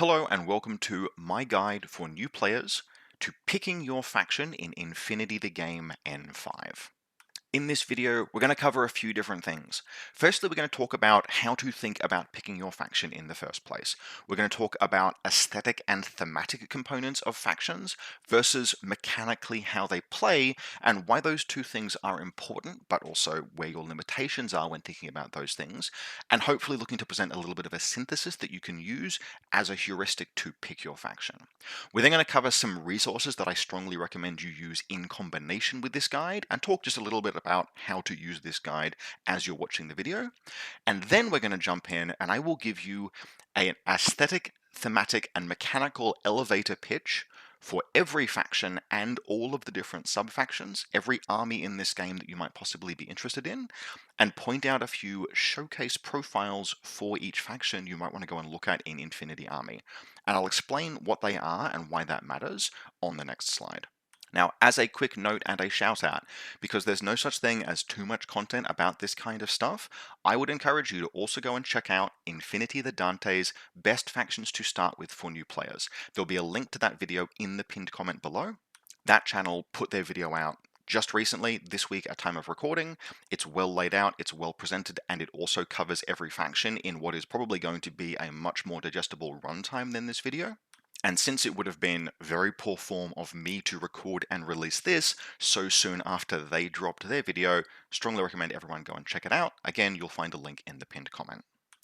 Hello and welcome to my guide for new players to picking your faction in Infinity the Game N5. In this video, we're going to cover a few different things. Firstly, we're going to talk about how to think about picking your faction in the first place. We're going to talk about aesthetic and thematic components of factions versus mechanically how they play and why those two things are important, but also where your limitations are when thinking about those things, and hopefully looking to present a little bit of a synthesis that you can use as a heuristic to pick your faction. We're then going to cover some resources that I strongly recommend you use in combination with this guide and talk just a little bit about how to use this guide as you're watching the video. And then we're going to jump in and I will give you an aesthetic, thematic, and mechanical elevator pitch for every faction and all of the different sub-factions, every army in this game that you might possibly be interested in, and point out a few showcase profiles for each faction you might want to go and look at in Infinity Army. And I'll explain what they are and why that matters on the next slide. Now, as a quick note and a shout out, because there's no such thing as too much content about this kind of stuff, I would encourage you to also go and check out Infinity the Dante's best factions to start with for new players. There'll be a link to that video in the pinned comment below. That channel put their video out just recently, this week at time of recording. It's well laid out, it's well presented, and it also covers every faction in what is probably going to be a much more digestible runtime than this video. And since it would have been very poor form of me to record and release this so soon after they dropped their video, strongly recommend everyone go and check it out. Again, you'll find a link in the pinned comment.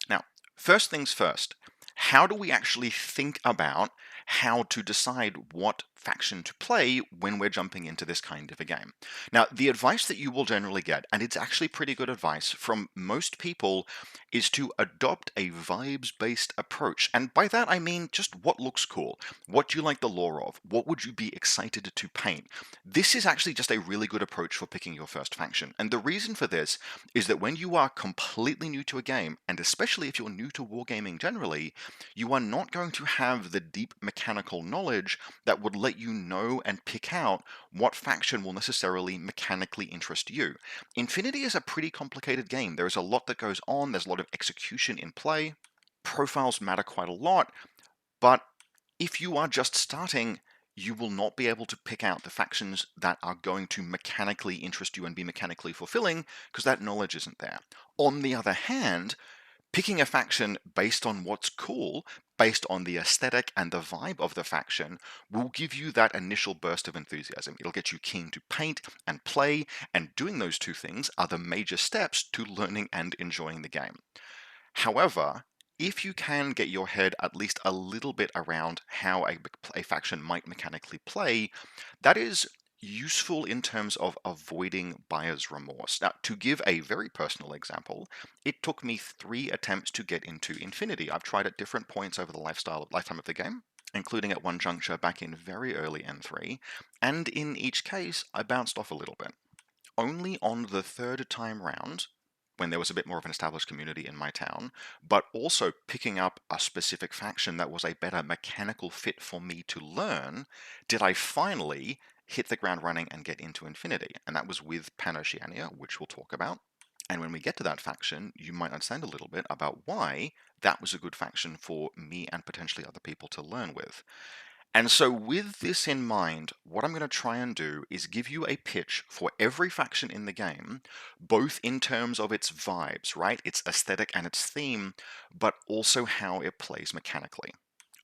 Now, first things first, how do we actually think about how to decide what faction to play when we're jumping into this kind of a game? Now, the advice that you will generally get, and it's actually pretty good advice from most people, is to adopt a vibes-based approach. And by that, I mean just what looks cool. What do you like the lore of? What would you be excited to paint? This is actually just a really good approach for picking your first faction. And the reason for this is that when you are completely new to a game, and especially if you're new to wargaming generally, you are not going to have the deep mechanical knowledge that would let you know and pick out what faction will necessarily mechanically interest you. Infinity is a pretty complicated game. There is a lot that goes on, there's a lot of execution in play. Profiles matter quite a lot, but if you are just starting, you will not be able to pick out the factions that are going to mechanically interest you and be mechanically fulfilling because that knowledge isn't there. On the other hand, picking a faction based on what's cool, based on the aesthetic and the vibe of the faction, will give you that initial burst of enthusiasm. It'll get you keen to paint and play, and doing those two things are the major steps to learning and enjoying the game. However, if you can get your head at least a little bit around how a faction might mechanically play, that is useful in terms of avoiding buyer's remorse. Now, to give a very personal example, it took me 3 attempts to get into Infinity. I've tried at different points over the lifetime of the game, including at one juncture back in very early N3, and in each case, I bounced off a little bit. Only on the 3rd time round, when there was a bit more of an established community in my town, but also picking up a specific faction that was a better mechanical fit for me to learn, did I finally hit the ground running and get into Infinity. And that was with PanOceania, which we'll talk about. And when we get to that faction, you might understand a little bit about why that was a good faction for me and potentially other people to learn with. And so with this in mind, what I'm going to try and do is give you a pitch for every faction in the game, both in terms of its vibes, right? Its aesthetic and its theme, but also how it plays mechanically.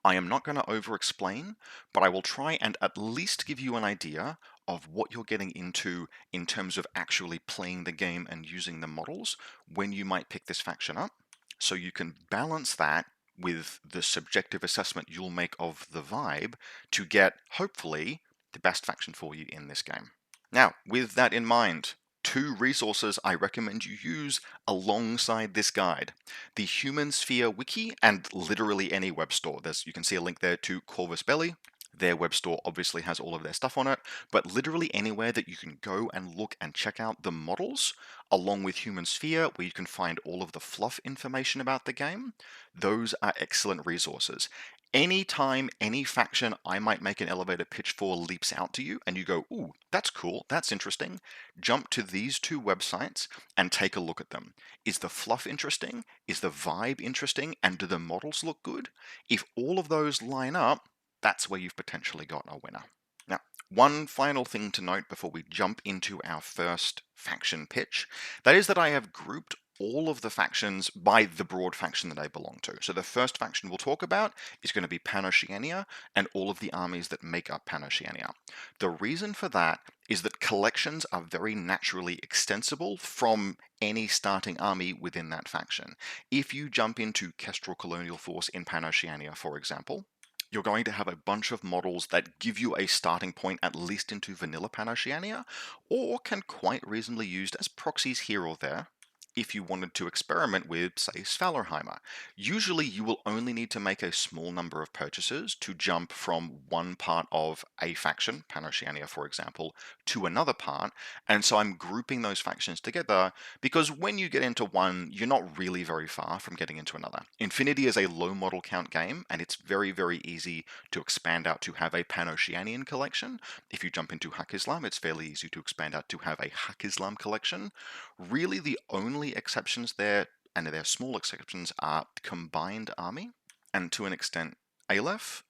I am not going to over-explain, but I will try and at least give you an idea of what you're getting into in terms of actually playing the game and using the models when you might pick this faction up, so you can balance that with the subjective assessment you'll make of the vibe to get, hopefully, the best faction for you in this game. Now, with that in mind, 2 resources I recommend you use alongside this guide. The Human Sphere Wiki and literally any web store. You can see a link there to Corvus Belli. Their web store obviously has all of their stuff on it, but literally anywhere that you can go and look and check out the models, along with Human Sphere, where you can find all of the fluff information about the game, those are excellent resources. Anytime any faction I might make an elevator pitch for leaps out to you and you go, ooh, that's cool, that's interesting, jump to these two websites and take a look at them. Is the fluff interesting? Is the vibe interesting? And do the models look good? If all of those line up, that's where you've potentially got a winner. Now, one final thing to note before we jump into our first faction pitch, that is that I have grouped all of the factions by the broad faction that they belong to. So the first faction we'll talk about is going to be PanOceania and all of the armies that make up PanOceania. The reason for that is that collections are very naturally extensible from any starting army within that faction. If you jump into Kestrel Colonial Force in PanOceania, for example, you're going to have a bunch of models that give you a starting point at least into vanilla PanOceania, or can quite reasonably used as proxies here or there if you wanted to experiment with, say, Svalorheimer. Usually you will only need to make a small number of purchases to jump from one part of a faction, PanOceania for example, to another part, and so I'm grouping those factions together because when you get into one, you're not really very far from getting into another. Infinity is a low model count game, and it's very, very easy to expand out to have a Pan-Oceanian collection. If you jump into Haqqislam, it's fairly easy to expand out to have a Haqqislam collection. Really, the only exceptions there, and they're small exceptions, are Combined Army, and to an extent, Aleph,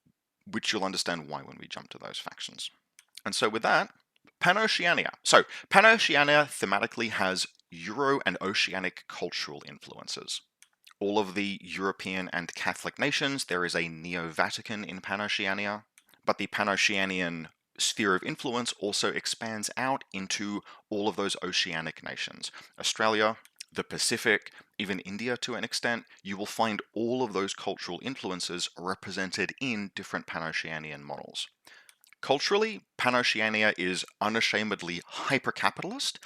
which you'll understand why when we jump to those factions. And so with that, PanOceania. So PanOceania thematically has Euro and Oceanic cultural influences. All of the European and Catholic nations, there is a Neo-Vatican in PanOceania, but the PanOceanian sphere of influence also expands out into all of those oceanic nations. Australia, the Pacific, even India to an extent, you will find all of those cultural influences represented in different PanOceanian models. Culturally, PanOceania is unashamedly hyper-capitalist,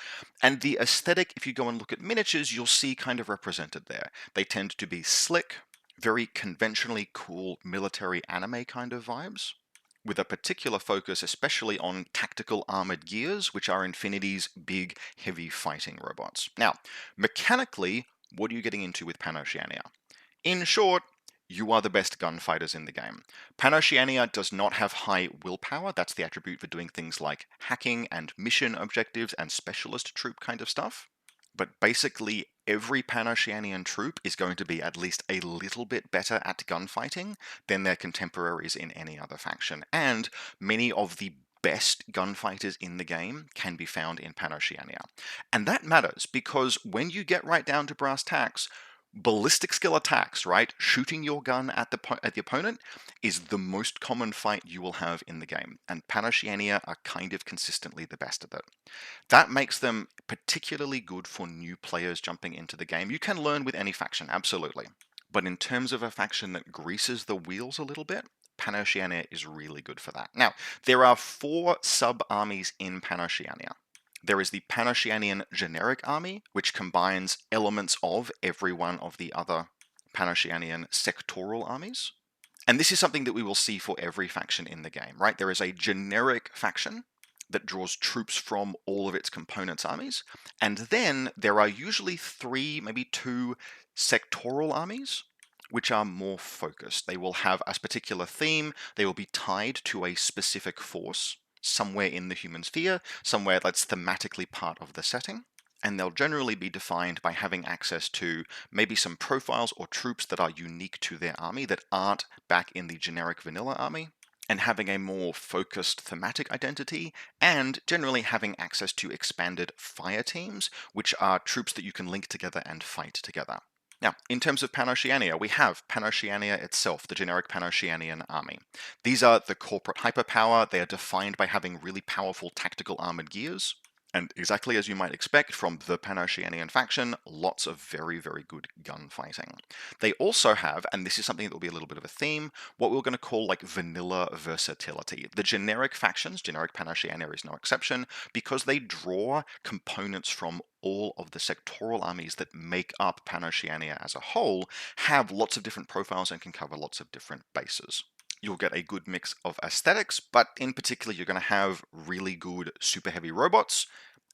and the aesthetic, if you go and look at miniatures, you'll see kind of represented there. They tend to be slick, very conventionally cool military anime kind of vibes, with a particular focus especially on tactical armored gears, which are Infinity's big, heavy fighting robots. Now, mechanically, what are you getting into with PanOceania? In short, you are the best gunfighters in the game. PanOceania does not have high willpower, that's the attribute for doing things like hacking and mission objectives and specialist troop kind of stuff. But basically, every PanOceanian troop is going to be at least a little bit better at gunfighting than their contemporaries in any other faction, and many of the best gunfighters in the game can be found in PanOceania. And that matters because when you get right down to brass tacks, ballistic skill attacks, right? Shooting your gun at the opponent is the most common fight you will have in the game, and PanOceania are kind of consistently the best at it. That makes them particularly good for new players jumping into the game. You can learn with any faction, absolutely. But in terms of a faction that greases the wheels a little bit, PanOceania is really good for that. Now, there are 4 sub-armies in PanOceania. There is the PanOceanian Generic Army, which combines elements of every one of the other PanOceanian sectoral armies. And this is something that we will see for every faction in the game, right? There is a generic faction that draws troops from all of its components' armies. And then there are usually 3, maybe 2 sectoral armies, which are more focused. They will have a particular theme, they will be tied to a specific force somewhere in the human sphere, somewhere that's thematically part of the setting. And they'll generally be defined by having access to maybe some profiles or troops that are unique to their army that aren't back in the generic vanilla army, and having a more focused thematic identity, and generally having access to expanded fire teams, which are troops that you can link together and fight together. Now, in terms of PanOceania, we have PanOceania itself, the generic PanOceanian army. These are the corporate hyperpower. They are defined by having really powerful tactical armored gears. And exactly as you might expect from the PanOceanian faction, lots of very, very good gunfighting. They also have, and this is something that will be a little bit of a theme, what we're going to call like vanilla versatility. The generic factions, generic PanOceania is no exception, because they draw components from all of the sectoral armies that make up PanOceania as a whole, have lots of different profiles and can cover lots of different bases. You'll get a good mix of aesthetics, but in particular, you're going to have really good super heavy robots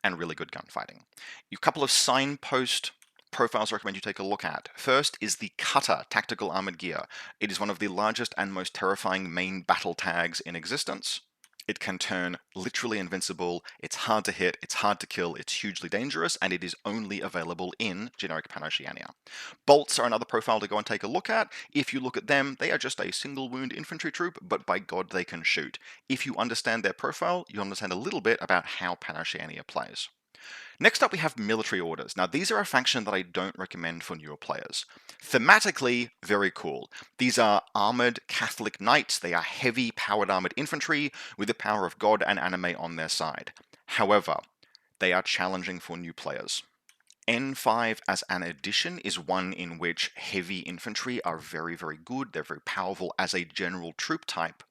and really good gunfighting. A couple of signpost profiles I recommend you take a look at. First is the Cutter Tactical Armored Gear. It is one of the largest and most terrifying main battle tags in existence. It can turn literally invincible, it's hard to hit, it's hard to kill, it's hugely dangerous, and it is only available in generic PanOceania. Bolts are another profile to go and take a look at. If you look at them, they are just a single wound infantry troop, but by God they can shoot. If you understand their profile, you understand a little bit about how PanOceania plays. Next up, we have military orders. Now, these are a faction that I don't recommend for newer players. Thematically, very cool. These are armored Catholic knights. They are heavy, powered armored infantry with the power of God and anime on their side. However, they are challenging for new players. N5 as an addition is one in which heavy infantry are very, very good. They're very powerful as a general troop type,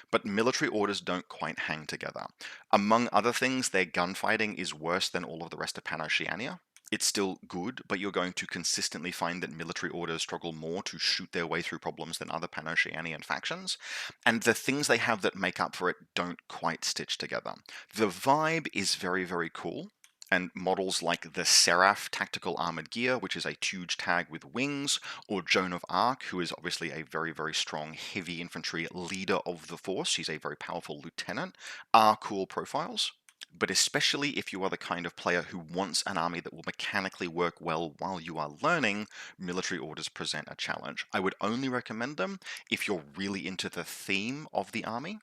but military orders don't quite hang together. Among other things, their gunfighting is worse than all of the rest of PanOceania. It's still good, but you're going to consistently find that military orders struggle more to shoot their way through problems than other PanOceanian factions, and the things they have that make up for it don't quite stitch together. The vibe is very, very cool, and models like the Seraph Tactical Armored Gear, which is a huge tag with wings, or Joan of Arc, who is obviously a very, very strong heavy infantry leader of the force, she's a very powerful lieutenant, are cool profiles. But especially if you are the kind of player who wants an army that will mechanically work well while you are learning, military orders present a challenge. I would only recommend them if you're really into the theme of the army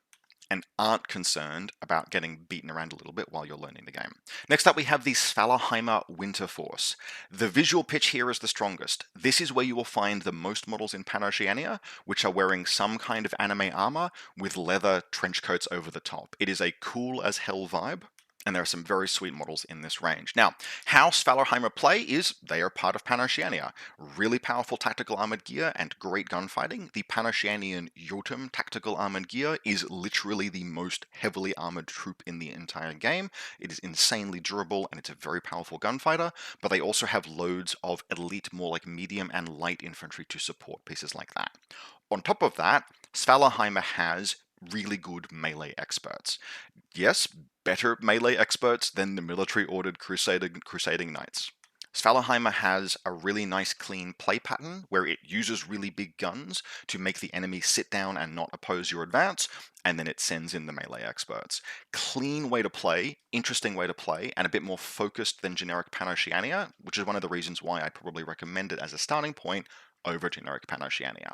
and aren't concerned about getting beaten around a little bit while you're learning the game. Next up, we have the Svalaheimer Winter Force. The visual pitch here is the strongest. This is where you will find the most models in PanOceania, which are wearing some kind of anime armor with leather trench coats over the top. It is a cool as hell vibe, and there are some very sweet models in this range. Now, how Svalaheimer play is they are part of PanOceania. Really powerful tactical armored gear and great gunfighting. The PanOceanian Jotun tactical armored gear is literally the most heavily armored troop in the entire game. It is insanely durable and it's a very powerful gunfighter, but they also have loads of elite, more like medium and light infantry to support pieces like that. On top of that, Svalaheimer has really good melee experts. Yes, better melee experts than the military-ordered crusading knights. Svalaheimer has a really nice clean play pattern where it uses really big guns to make the enemy sit down and not oppose your advance, and then it sends in the melee experts. Clean way to play, interesting way to play, and a bit more focused than generic PanOceania, which is one of the reasons why I probably recommend it as a starting point over generic PanOceania.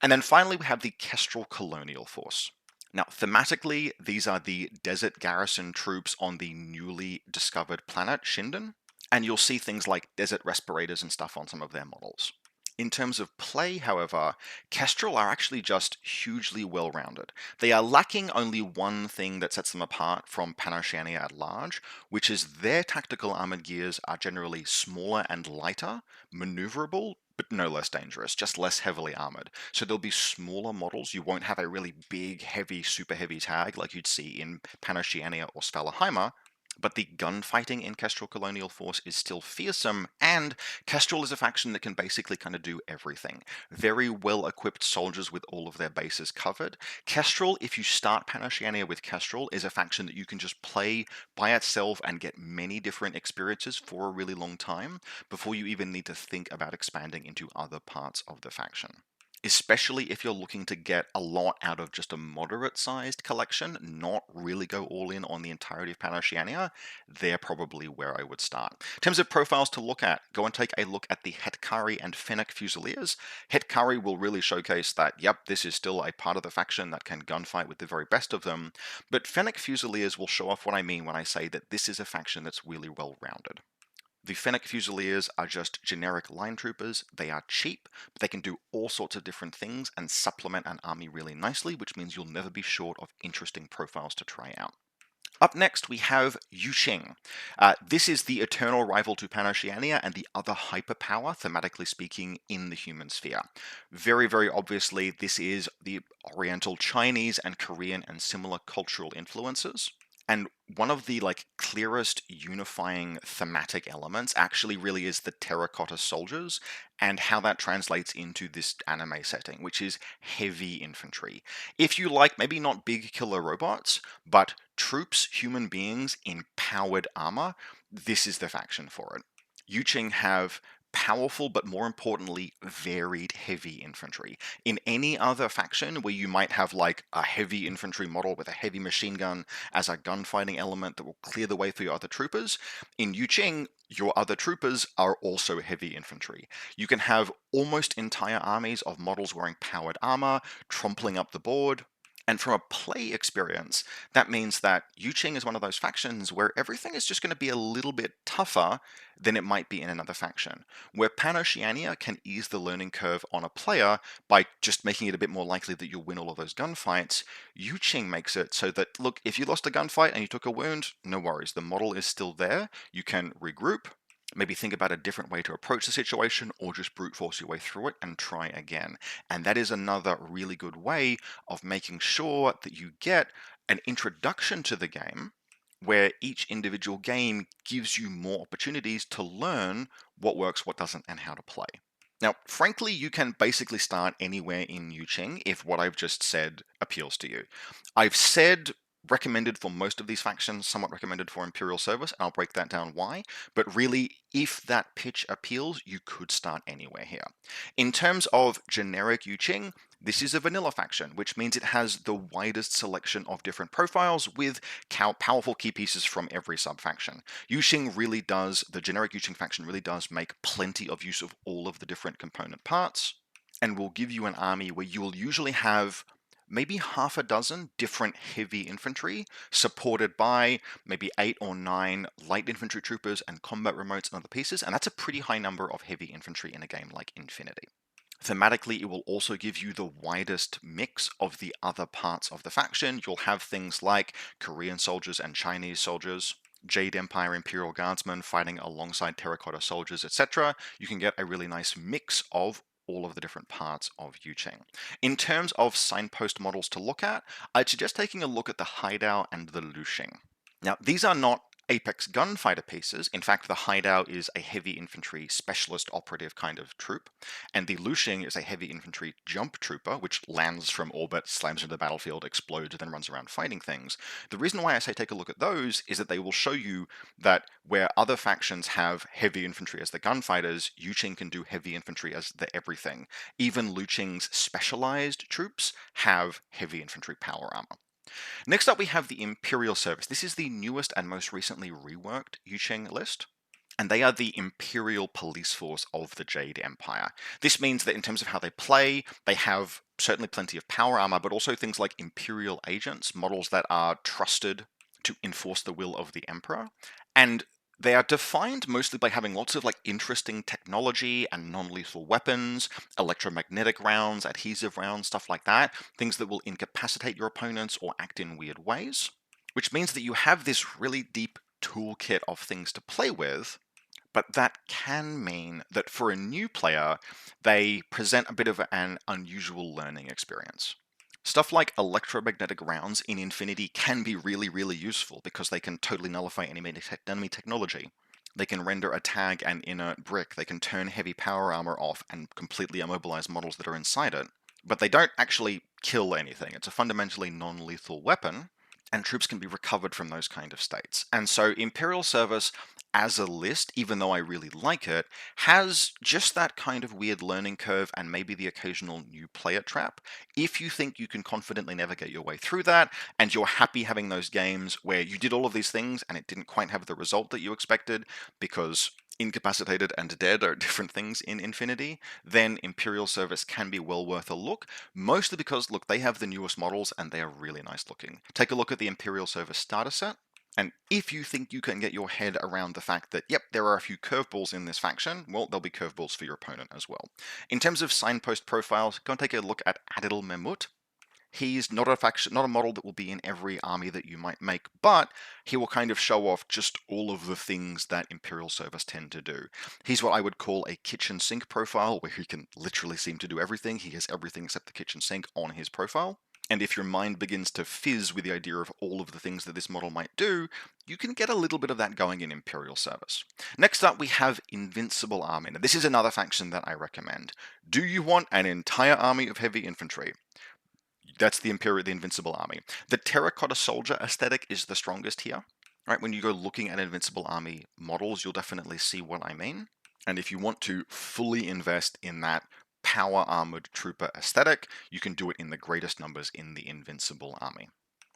And then finally we have the Kestrel Colonial Force. Now, thematically, these are the desert garrison troops on the newly discovered planet, Shinden, and you'll see things like desert respirators and stuff on some of their models. In terms of play, however, Kestrel are actually just hugely well-rounded. They are lacking only one thing that sets them apart from PanOceania at large, which is their tactical armored gears are generally smaller and lighter, maneuverable, but no less dangerous, just less heavily armored. So there'll be smaller models. You won't have a really big, heavy, super heavy tag like you'd see in PanOceania or Svalaheimer, but the gunfighting in Kestrel Colonial Force is still fearsome, and Kestrel is a faction that can basically kind of do everything. Very well-equipped soldiers with all of their bases covered. Kestrel, if you start PanOceania with Kestrel, is a faction that you can just play by itself and get many different experiences for a really long time before you even need to think about expanding into other parts of the faction. Especially if you're looking to get a lot out of just a moderate-sized collection, not really go all in on the entirety of PanOceania, they're probably where I would start. In terms of profiles to look at, go and take a look at the Hetkari and Fennec Fusiliers. Hetkari will really showcase that, yep, this is still a part of the faction that can gunfight with the very best of them, but Fennec Fusiliers will show off what I mean when I say that this is a faction that's really well-rounded. The Fennec Fusiliers are just generic line troopers. They are cheap, but they can do all sorts of different things and supplement an army really nicely, which means you'll never be short of interesting profiles to try out. Up next, we have Yuqing. This is the eternal rival to PanOceania and the other hyperpower, thematically speaking, in the human sphere. Very, very obviously, this is the Oriental Chinese and Korean and similar cultural influences. And one of the clearest unifying thematic elements actually really is the terracotta soldiers and how that translates into this anime setting, which is heavy infantry. If you like maybe not big killer robots, but troops, human beings in powered armor, this is the faction for it. Yuching have powerful but more importantly varied heavy infantry. In any other faction where you might have like a heavy infantry model with a heavy machine gun as a gunfighting element that will clear the way for your other troopers, in Yuching your other troopers are also heavy infantry. You can have almost entire armies of models wearing powered armor, trampling up the board. And from a play experience, that means that Yuching is one of those factions where everything is just going to be a little bit tougher than it might be in another faction. Where PanOceania can ease the learning curve on a player by just making it a bit more likely that you'll win all of those gunfights, Yuching makes it so that, look, if you lost a gunfight and you took a wound, no worries, the model is still there, you can regroup, maybe think about a different way to approach the situation, or just brute force your way through it and try again. And that is another really good way of making sure that you get an introduction to the game where each individual game gives you more opportunities to learn what works, what doesn't, and how to play. Now, frankly, you can basically start anywhere in Yuching if what I've just said appeals to you. I've said recommended for most of these factions, somewhat recommended for Imperial Service, and I'll break that down why. But really, if that pitch appeals, you could start anywhere here. In terms of generic Yuching, this is a vanilla faction, which means it has the widest selection of different profiles with powerful key pieces from every sub-faction. Yuching really does, the generic Yuching faction really does make plenty of use of all of the different component parts, and will give you an army where you will usually have maybe half a dozen different heavy infantry, supported by maybe 8 or 9 light infantry troopers and combat remotes and other pieces, and that's a pretty high number of heavy infantry in a game like Infinity. Thematically, it will also give you the widest mix of the other parts of the faction. You'll have things like Korean soldiers and Chinese soldiers, Jade Empire Imperial Guardsmen fighting alongside terracotta soldiers, etc. You can get a really nice mix of all of the different parts of Yuching. In terms of signpost models to look at, I'd suggest taking a look at the Hideout and the Lushing. Now, these are not Apex gunfighter pieces. In fact, the Hideout is a heavy infantry specialist operative kind of troop, and the Lushing is a heavy infantry jump trooper, which lands from orbit, slams into the battlefield, explodes, and then runs around fighting things. The reason why I say take a look at those is that they will show you that where other factions have heavy infantry as the gunfighters, Yuching can do heavy infantry as the everything. Even Luching's specialized troops have heavy infantry power armor. Next up, we have the Imperial Service. This is the newest and most recently reworked Yuching list, and they are the Imperial Police Force of the Jade Empire. This means that in terms of how they play, they have certainly plenty of power armor, but also things like Imperial agents, models that are trusted to enforce the will of the Emperor, and they are defined mostly by having lots of interesting technology and non-lethal weapons, electromagnetic rounds, adhesive rounds, stuff like that, things that will incapacitate your opponents or act in weird ways, which means that you have this really deep toolkit of things to play with, but that can mean that for a new player, they present a bit of an unusual learning experience. Stuff like electromagnetic rounds in Infinity can be really, really useful because they can totally nullify enemy technology. They can render a tag an inert brick, they can turn heavy power armor off and completely immobilize models that are inside it. But they don't actually kill anything. It's a fundamentally non-lethal weapon, and troops can be recovered from those kind of states. And so Imperial Service as a list, even though I really like it, has just that kind of weird learning curve and maybe the occasional new player trap. If you think you can confidently navigate your way through that, and you're happy having those games where you did all of these things and it didn't quite have the result that you expected because incapacitated and dead are different things in Infinity, then Imperial Service can be well worth a look, mostly because, look, they have the newest models and they are really nice looking. Take a look at the Imperial Service starter set, and if you think you can get your head around the fact that, yep, there are a few curveballs in this faction, well, there'll be curveballs for your opponent as well. In terms of signpost profiles, go and take a look at Adil Memut. He's not a model that will be in every army that you might make, but he will kind of show off just all of the things that Imperial Service tend to do. He's what I would call a kitchen sink profile, where he can literally seem to do everything. He has everything except the kitchen sink on his profile. And if your mind begins to fizz with the idea of all of the things that this model might do, you can get a little bit of that going in Imperial service. Next up, we have Invincible Army. Now, this is another faction that I recommend. Do you want an entire army of heavy infantry? That's the Invincible Army. The Terracotta Soldier aesthetic is the strongest here. Right, when you go looking at Invincible Army models, you'll definitely see what I mean. And if you want to fully invest in that power armored trooper aesthetic, you can do it in the greatest numbers in the Invincible Army.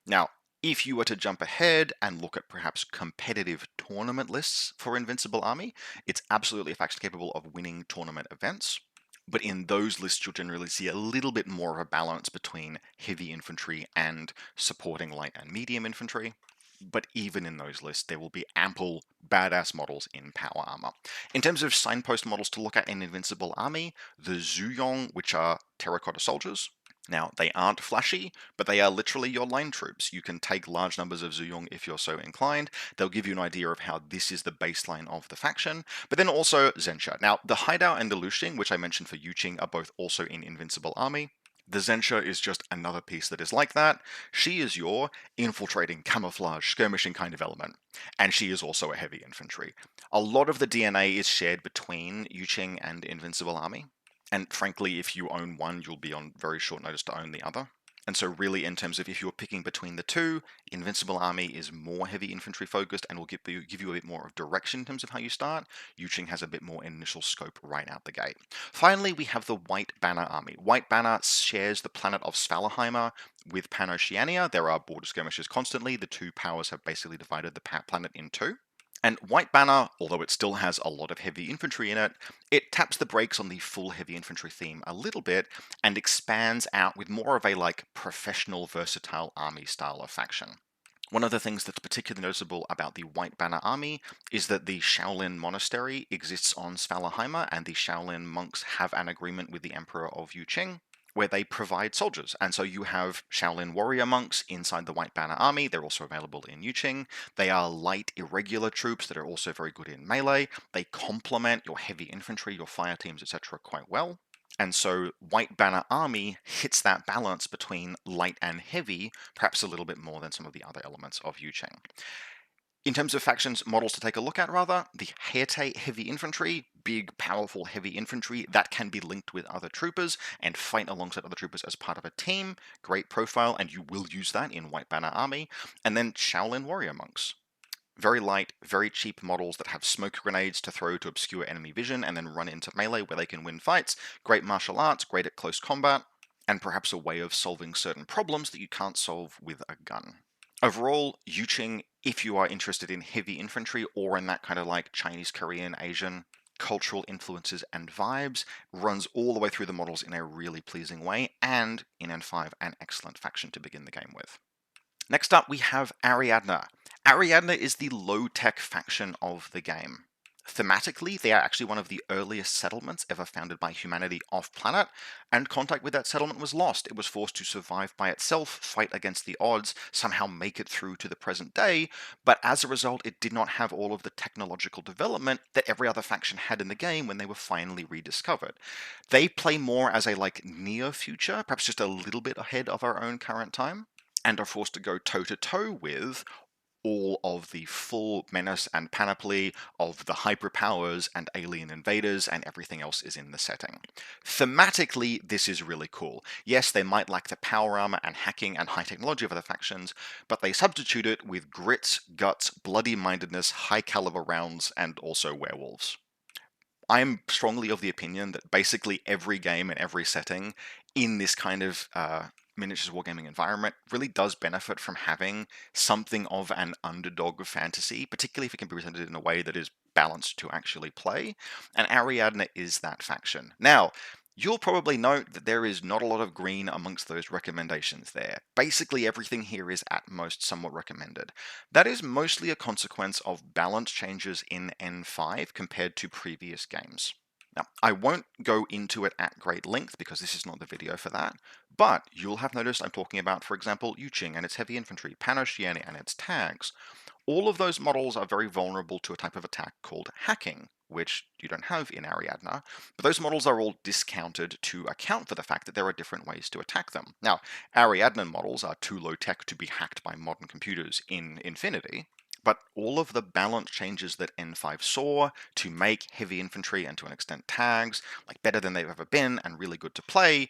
Now, if you were to jump ahead and look at perhaps competitive tournament lists for Invincible Army, it's absolutely a faction capable of winning tournament events. But in those lists, you'll generally see a little bit more of a balance between heavy infantry and supporting light and medium infantry. But even in those lists, there will be ample badass models in power armor. In terms of signpost models to look at in Invincible Army, the Zuyong, which are terracotta soldiers. Now, they aren't flashy, but they are literally your line troops. You can take large numbers of Zuyong if you're so inclined. They'll give you an idea of how this is the baseline of the faction. But then also Zensha. Now, the Hideout and the Luxing, which I mentioned for Yuqing, are both also in Invincible Army. The Zensha is just another piece that is like that. She is your infiltrating, camouflage, skirmishing kind of element. And she is also a heavy infantry. A lot of the DNA is shared between Yuqing and Invincible Army. And frankly, if you own one, you'll be on very short notice to own the other. And so really, in terms of if you're picking between the two, Invincible Army is more heavy infantry focused and will give you a bit more of direction in terms of how you start. Yuqing has a bit more initial scope right out the gate. Finally, we have the White Banner Army. White Banner shares the planet of Svalaheimer with PanOceania. There are border skirmishes constantly. The two powers have basically divided the planet in two. And White Banner, although it still has a lot of heavy infantry in it, it taps the brakes on the full heavy infantry theme a little bit and expands out with more of a professional versatile army style of faction. One of the things that's particularly noticeable about the White Banner Army is that the Shaolin Monastery exists on Svalaheimer, and the Shaolin monks have an agreement with the Emperor of Yuqing, where they provide soldiers. And so you have Shaolin warrior monks inside the White Banner Army. They're also available in Yuqing. They are light, irregular troops that are also very good in melee. They complement your heavy infantry, your fire teams, etc. quite well. And so White Banner Army hits that balance between light and heavy, perhaps a little bit more than some of the other elements of Yuqing. In terms of factions models to take a look at, rather, the Heite Heavy Infantry, big, powerful heavy infantry that can be linked with other troopers and fight alongside other troopers as part of a team. Great profile, and you will use that in White Banner Army. And then Shaolin Warrior Monks. Very light, very cheap models that have smoke grenades to throw to obscure enemy vision and then run into melee where they can win fights. Great martial arts, great at close combat, and perhaps a way of solving certain problems that you can't solve with a gun. Overall, Yuqing, if you are interested in heavy infantry or in that kind of Chinese, Korean, Asian cultural influences and vibes, runs all the way through the models in a really pleasing way, and in N5, an excellent faction to begin the game with. Next up, we have Ariadna. Ariadna is the low-tech faction of the game. Thematically, they are actually one of the earliest settlements ever founded by humanity off-planet, and contact with that settlement was lost. It was forced to survive by itself, fight against the odds, somehow make it through to the present day, but as a result, it did not have all of the technological development that every other faction had in the game when they were finally rediscovered. They play more as a near future, perhaps just a little bit ahead of our own current time, and are forced to go toe-to-toe with all of the full menace and panoply of the hyperpowers and alien invaders, and everything else is in the setting. Thematically, this is really cool. Yes, they might lack the power armor and hacking and high technology of other factions, but they substitute it with grit, guts, bloody-mindedness, high-caliber rounds, and also werewolves. I'm strongly of the opinion that basically every game and every setting in this kind of miniatures wargaming environment really does benefit from having something of an underdog fantasy, particularly if it can be presented in a way that is balanced to actually play, and Ariadna is that faction. Now, you'll probably note that there is not a lot of green amongst those recommendations there. Basically everything here is at most somewhat recommended. That is mostly a consequence of balance changes in N5 compared to previous games. Now, I won't go into it at great length because this is not the video for that, but you'll have noticed I'm talking about, for example, Yuqing and its heavy infantry, PanOceania and its tags. All of those models are very vulnerable to a type of attack called hacking, which you don't have in Ariadna, but those models are all discounted to account for the fact that there are different ways to attack them. Now, Ariadna models are too low tech to be hacked by modern computers in Infinity, but all of the balance changes that N5 saw to make heavy infantry and to an extent tags like better than they've ever been and really good to play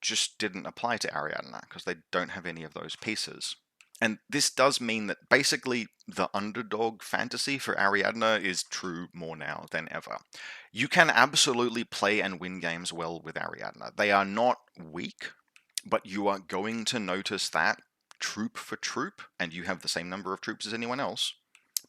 just didn't apply to Ariadna because they don't have any of those pieces. And this does mean that basically the underdog fantasy for Ariadna is true more now than ever. You can absolutely play and win games well with Ariadna. They are not weak, but you are going to notice that troop for troop, and you have the same number of troops as anyone else,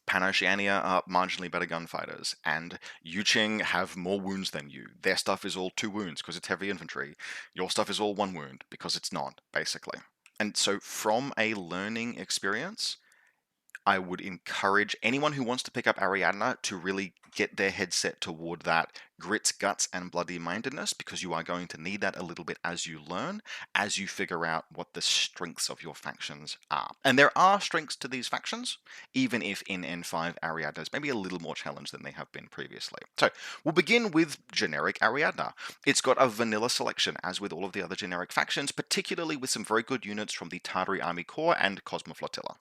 PanOceania are marginally better gunfighters, and Yuching have more wounds than you. Their stuff is all 2 wounds because it's heavy infantry. Your stuff is all 1 wound because it's not, basically. And so from a learning experience, I would encourage anyone who wants to pick up Ariadna to really get their head set toward that grits, guts, and bloody-mindedness, because you are going to need that a little bit as you learn, as you figure out what the strengths of your factions are. And there are strengths to these factions, even if in N5 Ariadna is maybe a little more challenged than they have been previously. So we'll begin with generic Ariadna. It's got a vanilla selection, as with all of the other generic factions, particularly with some very good units from the Tartary Army Corps and Cosmo Flotilla.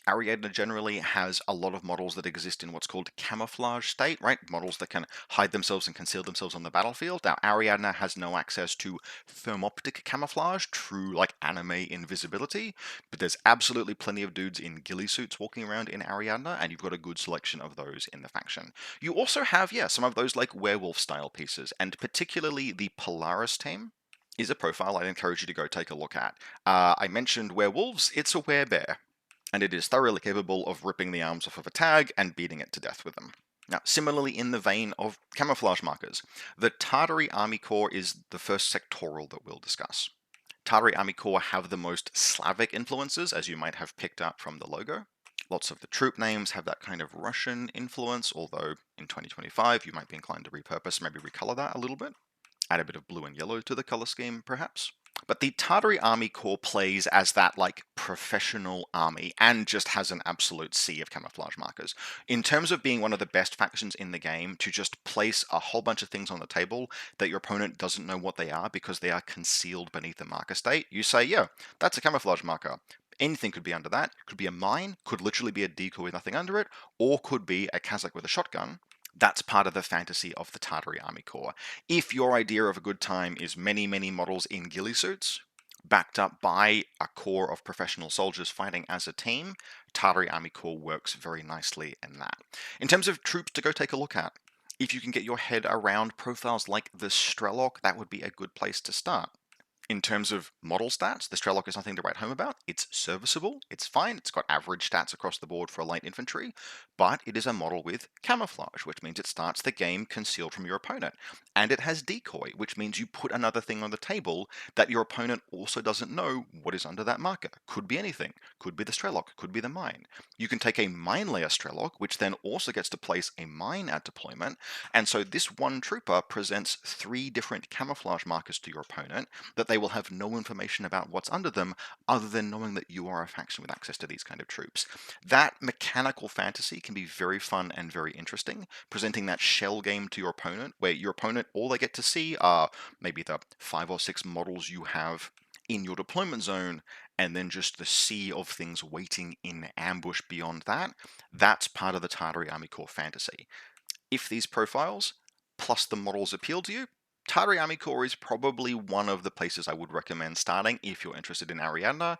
Ariadna generally has a lot of models that exist in what's called camouflage state, right? Models that can hide themselves and conceal themselves on the battlefield. Now, Ariadna has no access to thermoptic camouflage, true like anime invisibility, but there's absolutely plenty of dudes in ghillie suits walking around in Ariadna, and you've got a good selection of those in the faction. You also have, some of those like werewolf style pieces, and particularly the Polaris team is a profile I'd encourage you to go take a look at. I mentioned werewolves, it's a werebear, and it is thoroughly capable of ripping the arms off of a tag and beating it to death with them. Now, similarly in the vein of camouflage markers, the Tartary Army Corps is the first sectoral that we'll discuss. Tartary Army Corps have the most Slavic influences, as you might have picked up from the logo. Lots of the troop names have that kind of Russian influence, although in 2025 you might be inclined to repurpose, maybe recolor that a little bit. Add a bit of blue and yellow to the color scheme, perhaps. But the Tartary Army Corps plays as that like professional army and just has an absolute sea of camouflage markers. In terms of being one of the best factions in the game to just place a whole bunch of things on the table that your opponent doesn't know what they are because they are concealed beneath the marker state, you say, yeah, that's a camouflage marker. Anything could be under that. Could be a mine, could literally be a decoy with nothing under it, or could be a Kazakh with a shotgun. That's part of the fantasy of the Tartary Army Corps. If your idea of a good time is many, many models in ghillie suits, backed up by a corps of professional soldiers fighting as a team, Tartary Army Corps works very nicely in that. In terms of troops to go take a look at, if you can get your head around profiles like the Strelok, that would be a good place to start. In terms of model stats, the Strelok is nothing to write home about. It's serviceable, it's fine, it's got average stats across the board for a light infantry, but it is a model with camouflage, which means it starts the game concealed from your opponent. And it has decoy, which means you put another thing on the table that your opponent also doesn't know what is under that marker. Could be anything. Could be the Strelok, could be the mine. You can take a mine layer Strelok, which then also gets to place a mine at deployment, and so this one trooper presents 3 different camouflage markers to your opponent that they will have no information about what's under them other than knowing that you are a faction with access to these kind of troops. That mechanical fantasy can be very fun and very interesting, presenting that shell game to your opponent, where your opponent, all they get to see are maybe the 5 or 6 models you have in your deployment zone, and then just the sea of things waiting in ambush beyond that. That's part of the Tartary Army Corps fantasy. If these profiles, plus the models appeal to you, Tartary Army Corps is probably one of the places I would recommend starting if you're interested in Ariadna,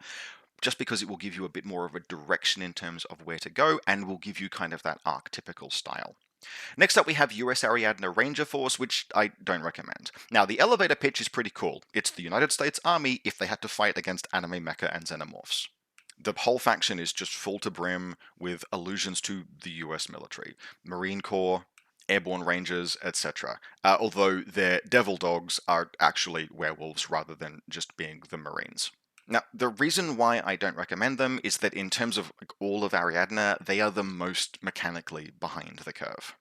just because it will give you a bit more of a direction in terms of where to go and will give you kind of that archetypical style. Next up we have US Ariadna Ranger Force, which I don't recommend. Now the elevator pitch is pretty cool. It's the United States Army if they had to fight against anime mecha and xenomorphs. The whole faction is just full to brim with allusions to the US military, Marine Corps, airborne rangers, etc. Although their devil dogs are actually werewolves rather than just being the Marines. Now, the reason why I don't recommend them is that in terms of all of Ariadna, they are the most mechanically behind the curve.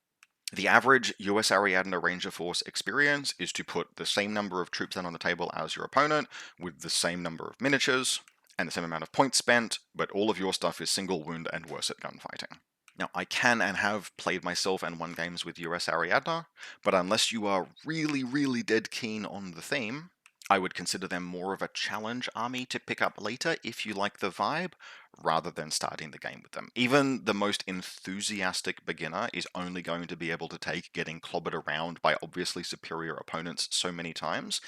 The average US Ariadna Ranger Force experience is to put the same number of troops down on the table as your opponent with the same number of miniatures, and the same amount of points spent, but all of your stuff is single wound and worse at gunfighting. Now, I can and have played myself and won games with US Ariadna, but unless you are really, really dead keen on the theme, I would consider them more of a challenge army to pick up later if you like the vibe, rather than starting the game with them. Even the most enthusiastic beginner is only going to be able to take getting clobbered around by obviously superior opponents so many times.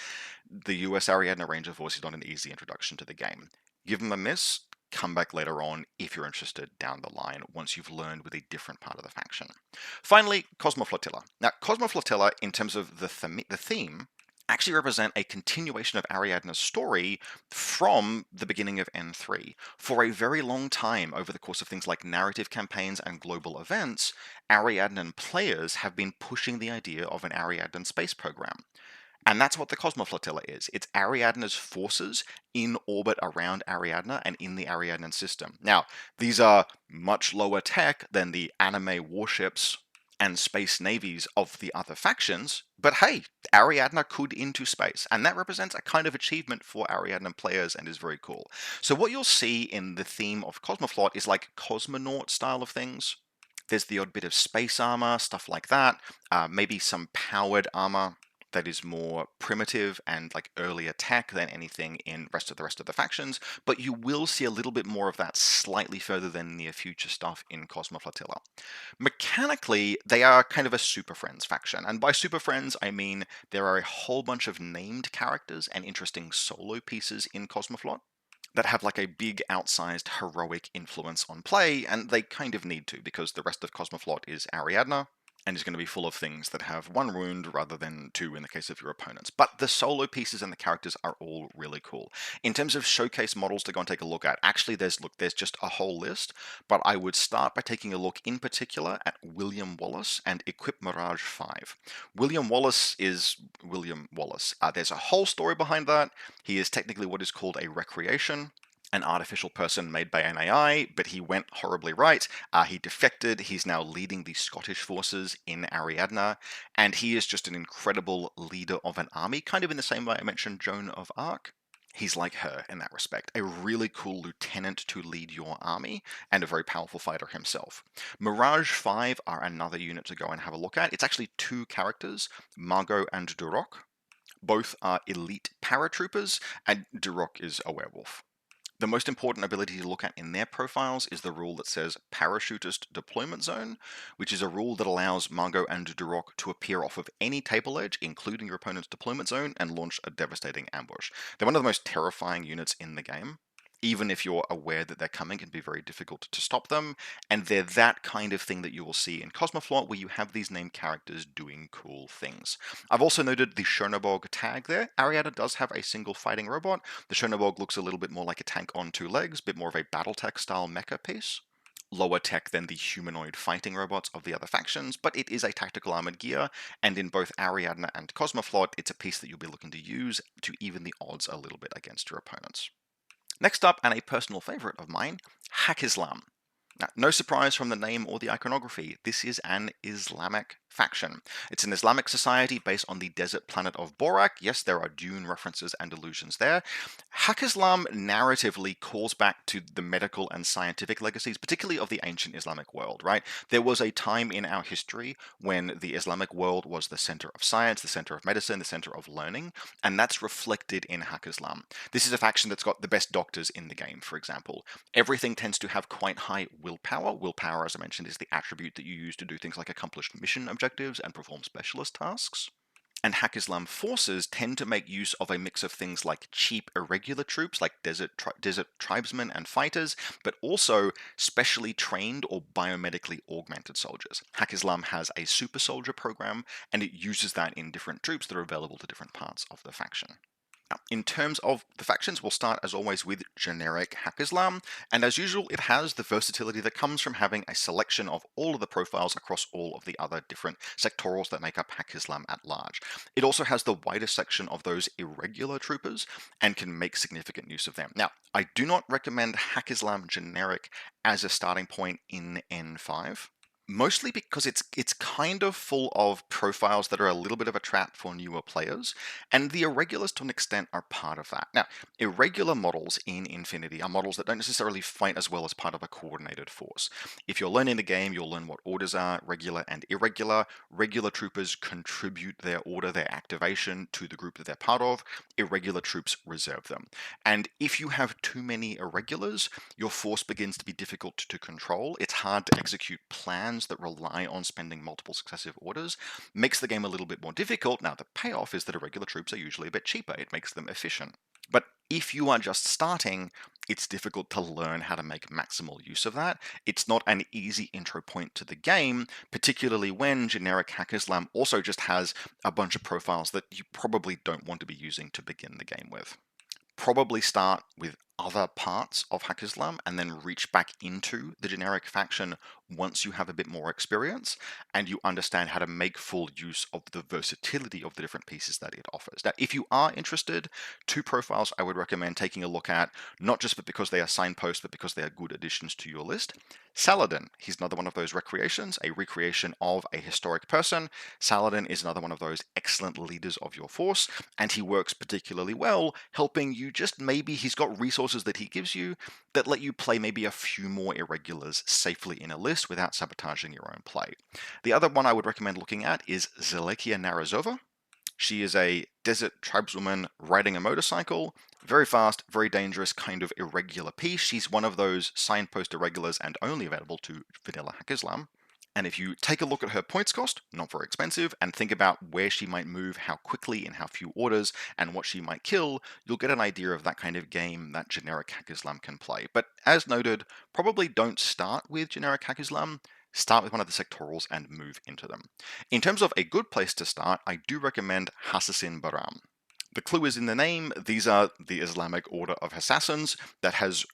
The US Ariadna Ranger Force is not an easy introduction to the game. Give them a miss, come back later on if you're interested down the line once you've learned with a different part of the faction. Finally, Cosmoflotilla. Now, Cosmoflotilla, in terms of the theme, actually represent a continuation of Ariadna's story from the beginning of N3. For a very long time, over the course of things like narrative campaigns and global events, Ariadnan players have been pushing the idea of an Ariadnan space program. And that's what the Cosmoflotilla is. It's Ariadna's forces in orbit around Ariadna and in the Ariadnan system. Now, these are much lower tech than the anime warships and space navies of the other factions, but hey, Ariadna could into space, and that represents a kind of achievement for Ariadna players and is very cool. So what you'll see in the theme of Cosmoflot is like cosmonaut style of things. There's the odd bit of space armor, stuff like that, maybe some powered armor that is more primitive and like earlier tech than anything in the rest of the factions, but you will see a little bit more of that slightly further than near future stuff in Cosmoflotilla. Mechanically, they are kind of a Super Friends faction, and by Super Friends I mean there are a whole bunch of named characters and interesting solo pieces in Cosmoflot that have like a big outsized heroic influence on play, and they kind of need to because the rest of Cosmoflot is Ariadna, and is going to be full of things that have one wound rather than two in the case of your opponents. But the solo pieces and the characters are all really cool. In terms of showcase models to go and take a look at, actually there's just a whole list, but I would start by taking a look in particular at William Wallace and Equip Mirage 5. William Wallace is William Wallace. There's a whole story behind that. He is technically what is called a recreation, an artificial person made by an AI, but he went horribly right. He defected. He's now leading the Scottish forces in Ariadna, and he is just an incredible leader of an army, kind of in the same way I mentioned Joan of Arc. He's like her in that respect, a really cool lieutenant to lead your army, and a very powerful fighter himself. Mirage 5 are another unit to go and have a look at. It's actually two characters, Margot and Duroc. Both are elite paratroopers, and Duroc is a werewolf. The most important ability to look at in their profiles is the rule that says Parachutist Deployment Zone, which is a rule that allows Margot and Duroc to appear off of any table edge, including your opponent's deployment zone, and launch a devastating ambush. They're one of the most terrifying units in the game. Even if you're aware that they're coming, it can be very difficult to stop them, and they're that kind of thing that you will see in Cosmoflot, where you have these named characters doing cool things. I've also noted the Chernobog tag there. Ariadna does have a single fighting robot. The Chernobog looks a little bit more like a tank on two legs, a bit more of a Battletech style mecha piece. Lower tech than the humanoid fighting robots of the other factions, but it is a tactical armored gear, and in both Ariadna and Cosmoflot, it's a piece that you'll be looking to use to even the odds a little bit against your opponents. Next up, and a personal favorite of mine, Haqqislam. Now, no surprise from the name or the iconography, this is an Islamic faction. It's an Islamic society based on the desert planet of Borak. Yes, there are Dune references and allusions there. Haqqislam narratively calls back to the medical and scientific legacies, particularly of the ancient Islamic world, right? There was a time in our history when the Islamic world was the center of science, the center of medicine, the center of learning, and that's reflected in Haqqislam. This is a faction that's got the best doctors in the game, for example. Everything tends to have quite high willpower. Willpower, as I mentioned, is the attribute that you use to do things like accomplish mission objectives and perform specialist tasks. And Haqqislam forces tend to make use of a mix of things like cheap, irregular troops, like desert tribesmen and fighters, but also specially trained or biomedically augmented soldiers. Haqqislam has a super soldier program, and it uses that in different troops that are available to different parts of the faction. Now, in terms of the factions, we'll start as always with generic Haqqislam, and as usual, it has the versatility that comes from having a selection of all of the profiles across all of the other different sectorals that make up Haqqislam at large. It also has the widest section of those irregular troopers and can make significant use of them. Now, I do not recommend Haqqislam generic as a starting point in N5. Mostly because it's kind of full of profiles that are a little bit of a trap for newer players, and the irregulars to an extent are part of that. Now, irregular models in Infinity are models that don't necessarily fight as well as part of a coordinated force. If you're learning the game, you'll learn what orders are, regular and irregular. Regular troopers contribute their order, their activation to the group that they're part of. Irregular troops reserve them. And if you have too many irregulars, your force begins to be difficult to control. It's hard to execute plans that rely on spending multiple successive orders, makes the game a little bit more difficult. Now, the payoff is that irregular troops are usually a bit cheaper. It makes them efficient. But if you are just starting, it's difficult to learn how to make maximal use of that. It's not an easy intro point to the game, particularly when generic Haqqislam also just has a bunch of profiles that you probably don't want to be using to begin the game with. Probably start with other parts of Haqqislam and then reach back into the generic faction once you have a bit more experience and you understand how to make full use of the versatility of the different pieces that it offers. Now, if you are interested, two profiles I would recommend taking a look at, not just because they are signposts, but because they are good additions to your list. Saladin, he's another one of those recreations, a recreation of a historic person. Saladin is another one of those excellent leaders of your force, and he works particularly well helping you just maybe he's got resources that he gives you that let you play maybe a few more irregulars safely in a list without sabotaging your own play. The other one I would recommend looking at is Zelekia Narazova. She is a desert tribeswoman riding a motorcycle, very fast, very dangerous, kind of irregular piece. She's one of those signpost irregulars and only available to vanilla Haqqislam. And if you take a look at her points cost, not very expensive, and think about where she might move, how quickly, in how few orders, and what she might kill, you'll get an idea of that kind of game that generic Haqqislam can play. But as noted, probably don't start with generic Haqqislam. Start with one of the sectorals and move into them. In terms of a good place to start, I do recommend Haqqislam Baram. The clue is in the name. These are the Islamic order of assassins that has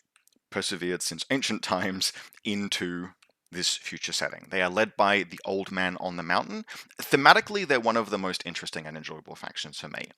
persevered since ancient times into this future setting. They are led by the old man on the mountain. Thematically, they're one of the most interesting and enjoyable factions for me.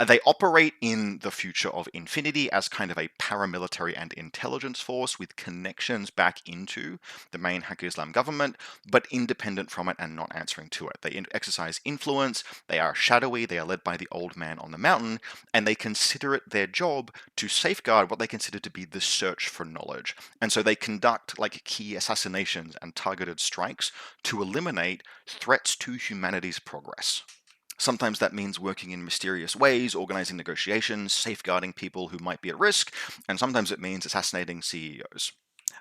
They operate in the future of Infinity as kind of a paramilitary and intelligence force with connections back into the main Haqqislam government, but independent from it and not answering to it. They exercise influence, they are shadowy, they are led by the old man on the mountain, and they consider it their job to safeguard what they consider to be the search for knowledge. And so they conduct like key assassinations and targeted strikes to eliminate threats to humanity's progress. Sometimes that means working in mysterious ways, organizing negotiations, safeguarding people who might be at risk, and sometimes it means assassinating CEOs.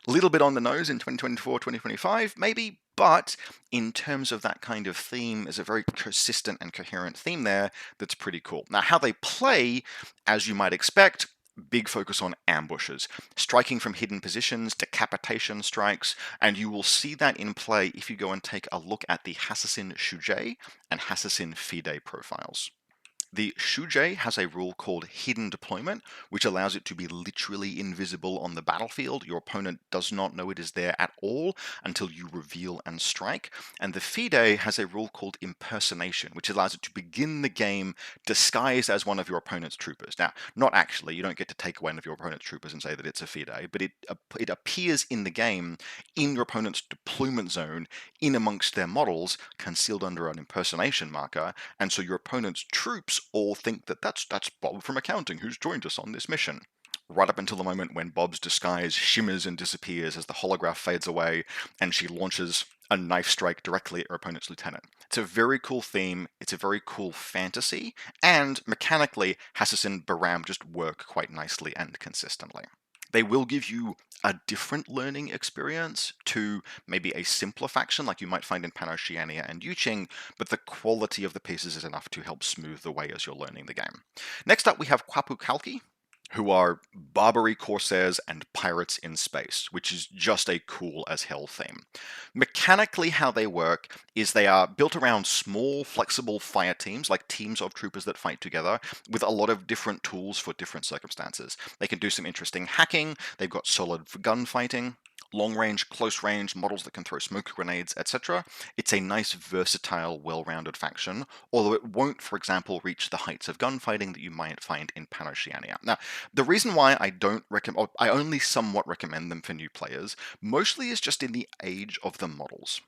A little bit on the nose in 2024, 2025, maybe, but in terms of that kind of theme, there's a very consistent and coherent theme there that's pretty cool. Now, how they play, as you might expect, big focus on ambushes, striking from hidden positions, decapitation strikes, and you will see that in play if you go and take a look at the Haqqislam Shujay and Haqqislam Fide profiles. The Shujay has a rule called Hidden Deployment, which allows it to be literally invisible on the battlefield. Your opponent does not know it is there at all until you reveal and strike. And the Fide has a rule called Impersonation, which allows it to begin the game disguised as one of your opponent's troopers. Now, not actually, you don't get to take one of your opponent's troopers and say that it's a Fide, but it appears in the game in your opponent's deployment zone, in amongst their models, concealed under an impersonation marker, and so your opponent's troops all think that that's Bob from accounting who's joined us on this mission. Right up until the moment when Bob's disguise shimmers and disappears as the holograph fades away and she launches a knife strike directly at her opponent's lieutenant. It's a very cool theme, it's a very cool fantasy, and mechanically, Haqqislam Baram just work quite nicely and consistently. They will give you a different learning experience to maybe a simpler faction like you might find in PanOceania and Jing, but the quality of the pieces is enough to help smooth the way as you're learning the game. Next up, we have Kwapu Kalki, who are Barbary corsairs and pirates in space, which is just a cool as hell theme. Mechanically, how they work is they are built around small, flexible fire teams, like teams of troopers that fight together, with a lot of different tools for different circumstances. They can do some interesting hacking, they've got solid gunfighting, long range, close range, models that can throw smoke grenades, etc. It's a nice, versatile, well-rounded faction, although it won't, for example, reach the heights of gunfighting that you might find in PanOceania. Now, the reason why I don't recommend, I only somewhat recommend them for new players, mostly is just in the age of the models.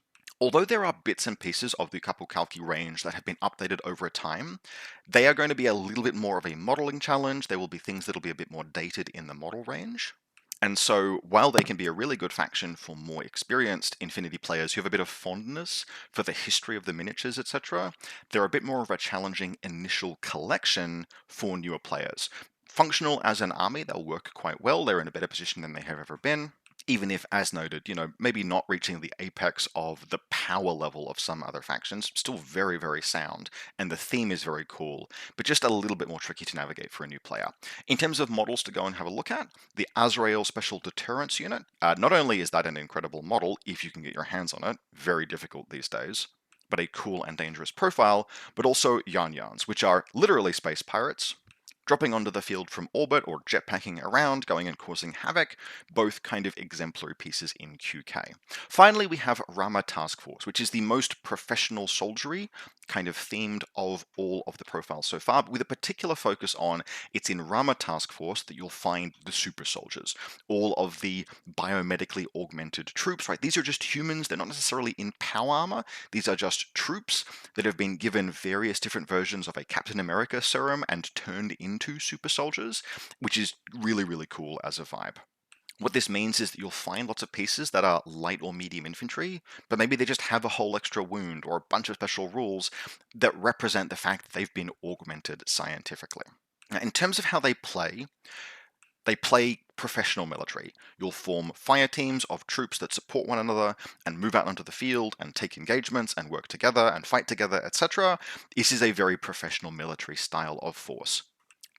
Although there are bits and pieces of the Kapukauki range that have been updated over time, they are going to be a little bit more of a modeling challenge. There will be things that will be a bit more dated in the model range. And so, while they can be a really good faction for more experienced Infinity players who have a bit of fondness for the history of the miniatures, etc., they're a bit more of a challenging initial collection for newer players. Functional as an army, they'll work quite well. They're in a better position than they have ever been. Even if, as noted, maybe not reaching the apex of the power level of some other factions, still very, very sound, and the theme is very cool, but just a little bit more tricky to navigate for a new player. In terms of models to go and have a look at, the Azrael Special Deterrence Unit, not only is that an incredible model, if you can get your hands on it, very difficult these days, but a cool and dangerous profile, but also Yarn Yarns, which are literally space pirates, dropping onto the field from orbit or jetpacking around, going and causing havoc, both kind of exemplary pieces in QK. Finally, we have Rama Task Force, which is the most professional soldiery kind of themed of all of the profiles so far, but with a particular focus on it's in Rama Task Force that you'll find the super soldiers, all of the biomedically augmented troops, right? These are just humans, they're not necessarily in power armor, these are just troops that have been given various different versions of a Captain America serum and turned into super soldiers, which is really, really cool as a vibe. What this means is that you'll find lots of pieces that are light or medium infantry, but maybe they just have a whole extra wound or a bunch of special rules that represent the fact that they've been augmented scientifically. Now, in terms of how they play professional military. You'll form fire teams of troops that support one another and move out onto the field and take engagements and work together and fight together, etc. This is a very professional military style of force.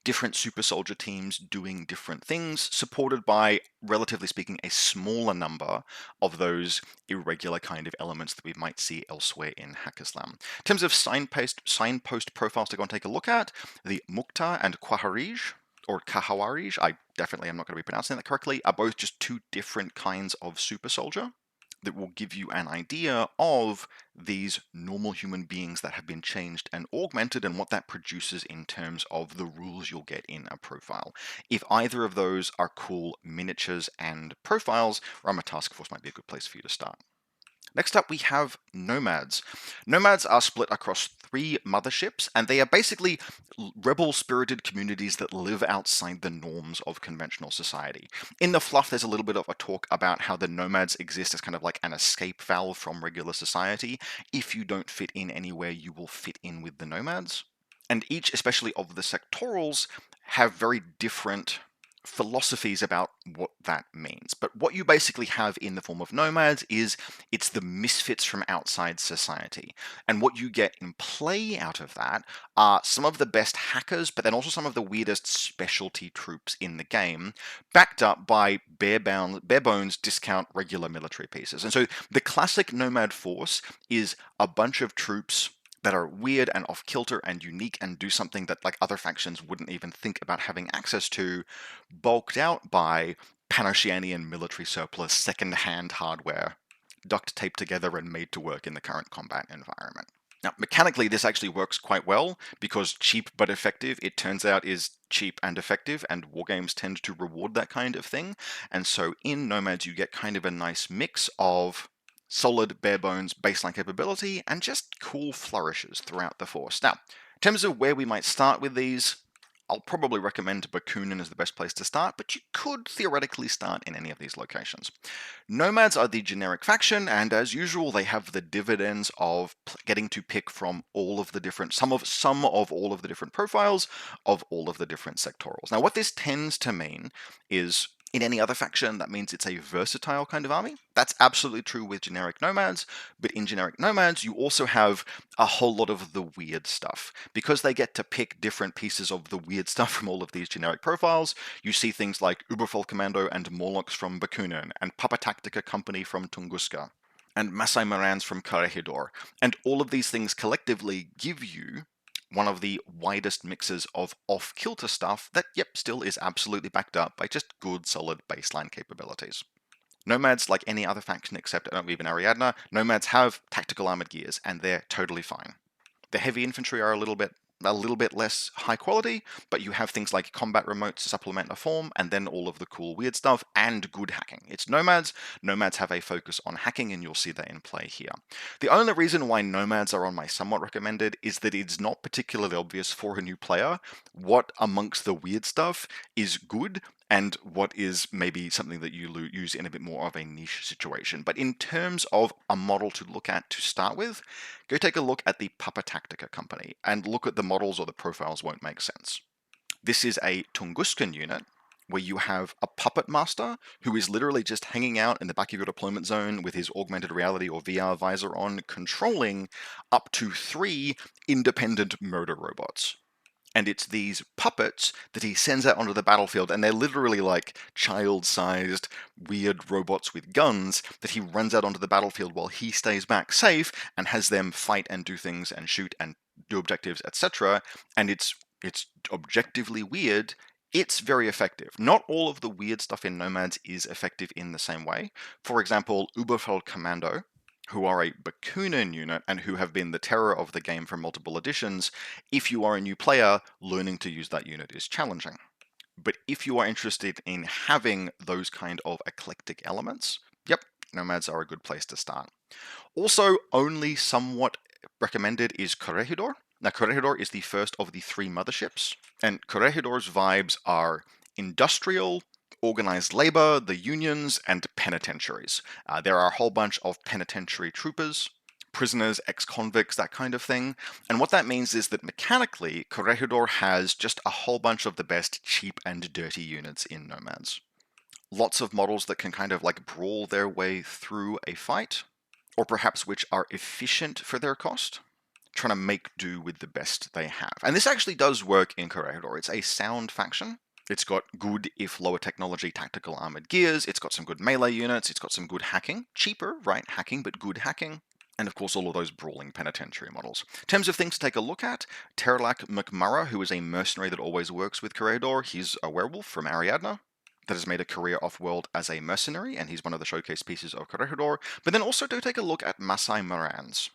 Different super soldier teams doing different things, supported by, relatively speaking, a smaller number of those irregular kind of elements that we might see elsewhere in Haqqislam. In terms of signpost profiles to go and take a look at, the Mukhtar and Qaharij, or Kahawarij, I definitely am not going to be pronouncing that correctly, are both just two different kinds of super soldier that will give you an idea of these normal human beings that have been changed and augmented and what that produces in terms of the rules you'll get in a profile. If either of those are cool miniatures and profiles, Rama Task Force might be a good place for you to start. Next up, we have Nomads. Nomads are split across 3 motherships, and they are basically rebel-spirited communities that live outside the norms of conventional society. In the fluff, there's a little bit of a talk about how the Nomads exist as kind of like an escape valve from regular society. If you don't fit in anywhere, you will fit in with the Nomads. And each, especially of the sectorals, have very different philosophies about what that means. But what you basically have in the form of Nomads is it's the misfits from outside society. And what you get in play out of that are some of the best hackers, but then also some of the weirdest specialty troops in the game, backed up by bare bones discount regular military pieces. And so the classic Nomad force is a bunch of troops that are weird and off-kilter and unique and do something that like other factions wouldn't even think about having access to, bulked out by PanOceanian military surplus second-hand hardware, duct taped together and made to work in the current combat environment. Now, mechanically, this actually works quite well because cheap but effective, it turns out, is cheap and effective, and wargames tend to reward that kind of thing. And so in Nomads, you get kind of a nice mix of solid, bare bones, baseline capability, and just cool flourishes throughout the force. Now, in terms of where we might start with these, I'll probably recommend Bakunin as the best place to start, but you could theoretically start in any of these locations. Nomads are the generic faction, and as usual, they have the dividends of getting to pick from all of the different, some of all of the different profiles of all of the different sectorals. Now, what this tends to mean is, in any other faction, that means it's a versatile kind of army. That's absolutely true with generic Nomads, but in generic Nomads, you also have a whole lot of the weird stuff. Because they get to pick different pieces of the weird stuff from all of these generic profiles, you see things like Commando and Morlocks from Bakunin, and Papa Tactica Company from Tunguska, and Masai Morans from Corregidor. And all of these things collectively give you one of the widest mixes of off-kilter stuff that, yep, still is absolutely backed up by just good, solid baseline capabilities. Nomads, like any other faction except even Ariadna, Nomads have tactical armored gears, and they're totally fine. The heavy infantry are a little bit a little bit less high quality, but you have things like combat remotes to supplement a form, and then all of the cool weird stuff, and good hacking. It's Nomads. Nomads have a focus on hacking, and you'll see that in play here. The only reason why Nomads are on my somewhat recommended is that it's not particularly obvious for a new player what amongst the weird stuff is good and what is maybe something that you use in a bit more of a niche situation. But in terms of a model to look at to start with, go take a look at the Papa Tactica company and look at the models, or the profiles won't make sense. This is a Tunguskan unit where you have a puppet master who is literally just hanging out in the back of your deployment zone with his augmented reality or VR visor on, controlling up to 3 independent murder robots. And it's these puppets that he sends out onto the battlefield, and they're literally like child-sized, weird robots with guns that he runs out onto the battlefield while he stays back safe and has them fight and do things and shoot and do objectives, etc. And it's objectively weird. It's very effective. Not all of the weird stuff in Nomads is effective in the same way. For example, Überfall Commando, who are a Bakunin unit and who have been the terror of the game for multiple editions, if you are a new player, learning to use that unit is challenging. But if you are interested in having those kind of eclectic elements, yep, Nomads are a good place to start. Also, only somewhat recommended is Corregidor. Now, Corregidor is the first of the 3 motherships, and Corregidor's vibes are industrial, organized labor, the unions, and penitentiaries. There are a whole bunch of penitentiary troopers, prisoners, ex-convicts, that kind of thing. And what that means is that mechanically, Corregidor has just a whole bunch of the best cheap and dirty units in Nomads. Lots of models that can kind of like brawl their way through a fight, or perhaps which are efficient for their cost, trying to make do with the best they have. And this actually does work in Corregidor. It's a sound faction. It's got good, if lower technology, tactical armored gears. It's got some good melee units. It's got some good hacking. Cheaper, right, hacking, but good hacking. And of course, all of those brawling penitentiary models. In terms of things to take a look at, Terlak McMurrough, who is a mercenary that always works with Corregidor. He's a werewolf from Ariadna that has made a career off-world as a mercenary, and he's one of the showcase pieces of Corregidor. But then also do take a look at Masai Morans.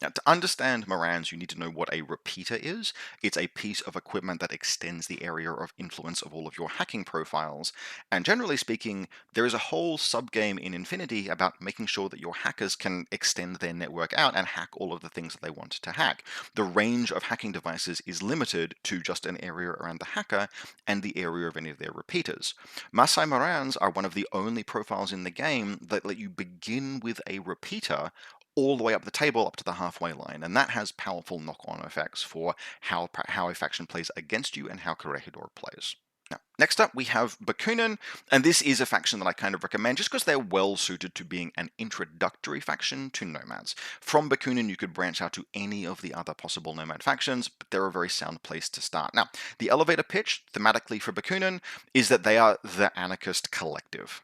Now, to understand Morans, you need to know what a repeater is. It's a piece of equipment that extends the area of influence of all of your hacking profiles. And generally speaking, there is a whole subgame in Infinity about making sure that your hackers can extend their network out and hack all of the things that they want to hack. The range of hacking devices is limited to just an area around the hacker and the area of any of their repeaters. Masai Morans are one of the only profiles in the game that let you begin with a repeater all the way up the table, up to the halfway line, and that has powerful knock-on effects for how a faction plays against you and how Corregidor plays. Now, next up we have Bakunin, and this is a faction that I kind of recommend just because they're well suited to being an introductory faction to Nomads. From Bakunin you could branch out to any of the other possible Nomad factions, but they're a very sound place to start. Now, the elevator pitch, thematically for Bakunin, is that they are the anarchist collective.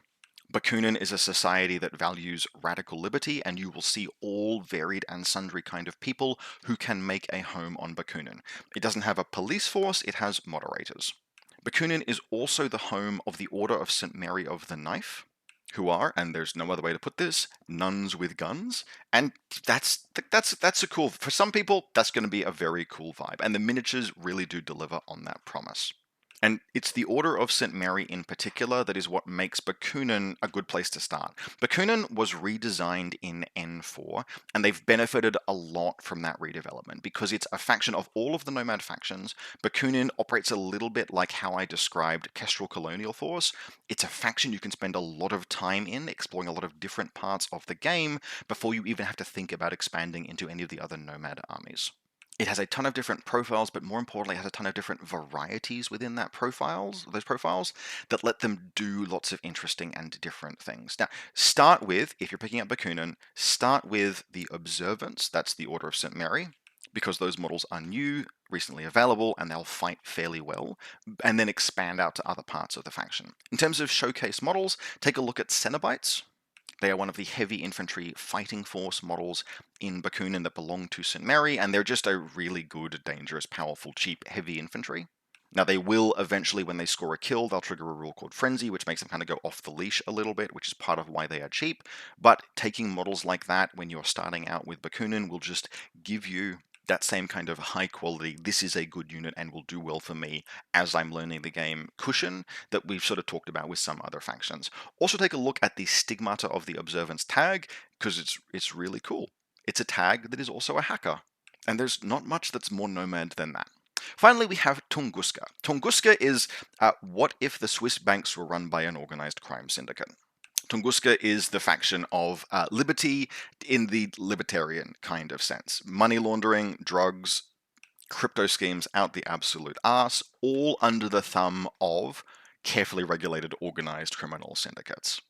Bakunin is a society that values radical liberty, and you will see all varied and sundry kind of people who can make a home on Bakunin. It doesn't have a police force, it has moderators. Bakunin is also the home of the Order of St. Mary of the Knife, who are, and there's no other way to put this, nuns with guns. And that's a cool, for some people, that's going to be a very cool vibe. And the miniatures really do deliver on that promise. And it's the Order of St. Mary in particular that is what makes Bakunin a good place to start. Bakunin was redesigned in N4, and they've benefited a lot from that redevelopment because it's a faction of all of the Nomad factions. Bakunin operates a little bit like how I described Kestrel Colonial Force. It's a faction you can spend a lot of time in, exploring a lot of different parts of the game before you even have to think about expanding into any of the other Nomad armies. It has a ton of different profiles, but more importantly, it has a ton of different varieties within those profiles that let them do lots of interesting and different things. Now, start with, if you're picking up Bakunin, start with the Observance, that's the Order of St. Mary, because those models are new, recently available, and they'll fight fairly well, and then expand out to other parts of the faction. In terms of showcase models, take a look at Cenobites. They are one of the heavy infantry fighting force models in Bakunin that belong to St. Mary, and they're just a really good, dangerous, powerful, cheap, heavy infantry. Now, they will eventually, when they score a kill, they'll trigger a rule called Frenzy, which makes them kind of go off the leash a little bit, which is part of why they are cheap. But taking models like that when you're starting out with Bakunin will just give you that same kind of high quality, this is a good unit and will do well for me as I'm learning the game cushion that we've sort of talked about with some other factions. Also take a look at the stigmata of the observance tag, because it's really cool. It's a tag that is also a hacker, and there's not much that's more nomad than that. Finally, we have Tunguska. Tunguska is what if the Swiss banks were run by an organized crime syndicate? Tunguska is the faction of liberty in the libertarian kind of sense. Money laundering, drugs, crypto schemes out the absolute arse, all under the thumb of carefully regulated organized criminal syndicates.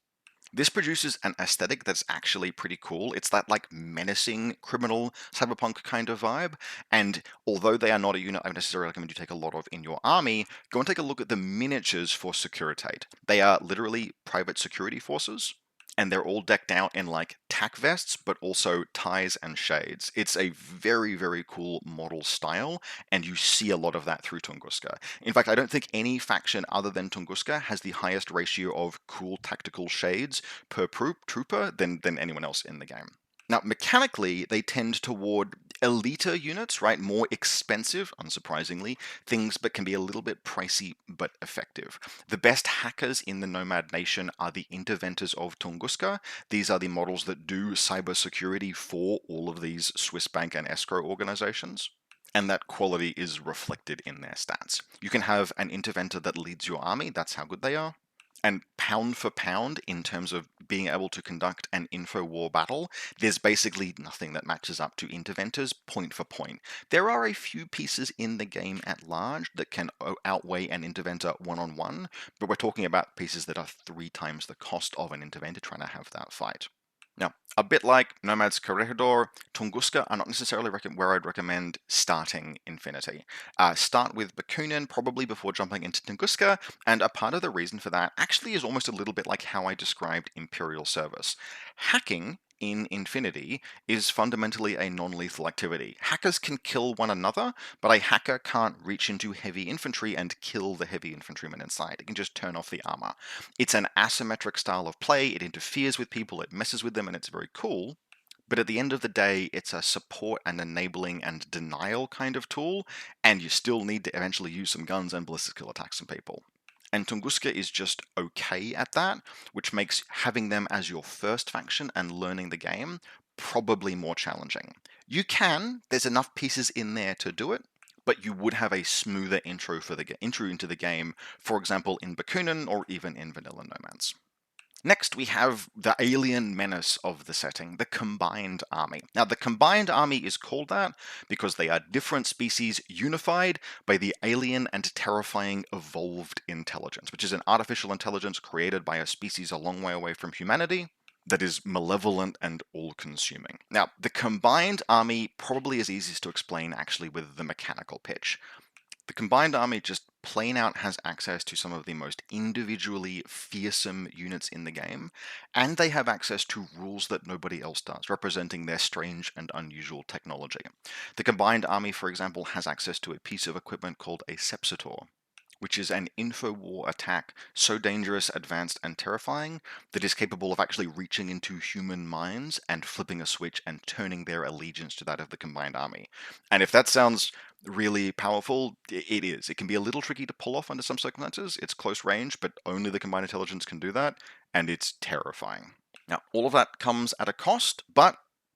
This produces an aesthetic that's actually pretty cool. It's that like menacing criminal cyberpunk kind of vibe. And although they are not a unit I would necessarily recommend you take a lot of in your army, go and take a look at the miniatures for Securitate. They are literally private security forces, and they're all decked out in like tack vests, but also ties and shades. It's a very, very cool model style, and you see a lot of that through Tunguska. In fact, I don't think any faction other than Tunguska has the highest ratio of cool tactical shades per trooper than anyone else in the game. Now, mechanically, they tend toward eliter units, right? More expensive, unsurprisingly, things but can be a little bit pricey but effective. The best hackers in the Nomad Nation are the interventors of Tunguska. These are the models that do cybersecurity for all of these Swiss bank and escrow organizations, and that quality is reflected in their stats. You can have an interventor that leads your army, that's how good they are. And pound for pound, in terms of being able to conduct an info war battle, there's basically nothing that matches up to interventors point for point. There are a few pieces in the game at large that can outweigh an interventor one-on-one, but we're talking about pieces that are 3 times the cost of an interventor trying to have that fight. Now, a bit like Nomads Corregidor, Tunguska are not necessarily where I'd recommend starting Infinity. Start with Bakunin probably before jumping into Tunguska, and a part of the reason for that actually is almost a little bit like how I described Imperial Service. Hacking in Infinity is fundamentally a non-lethal activity. Hackers can kill one another, but a hacker can't reach into heavy infantry and kill the heavy infantryman inside. It can just turn off the armor. It's an asymmetric style of play, it interferes with people, it messes with them, and it's very cool. But at the end of the day, it's a support and enabling and denial kind of tool, and you still need to eventually use some guns and ballistical attacks on people. And Tunguska is just okay at that, which makes having them as your first faction and learning the game probably more challenging. You can, there's enough pieces in there to do it, but you would have a smoother intro into the game, for example, in Bakunin or even in Vanilla Nomads. Next, we have the alien menace of the setting, the Combined Army. Now, the Combined Army is called that because they are different species unified by the alien and terrifying evolved intelligence, which is an artificial intelligence created by a species a long way away from humanity that is malevolent and all-consuming. Now, the Combined Army probably is easiest to explain actually with the mechanical pitch. The Combined Army just plain out has access to some of the most individually fearsome units in the game, and they have access to rules that nobody else does, representing their strange and unusual technology. The Combined Army, for example, has access to a piece of equipment called a Sepsitor, which is an info-war attack so dangerous, advanced, and terrifying that is capable of actually reaching into human minds and flipping a switch and turning their allegiance to that of the Combined Army. And if that sounds really powerful, it is. It can be a little tricky to pull off under some circumstances. It's close range, but only the Combined Intelligence can do that, and it's terrifying. Now, all of that comes at a cost, but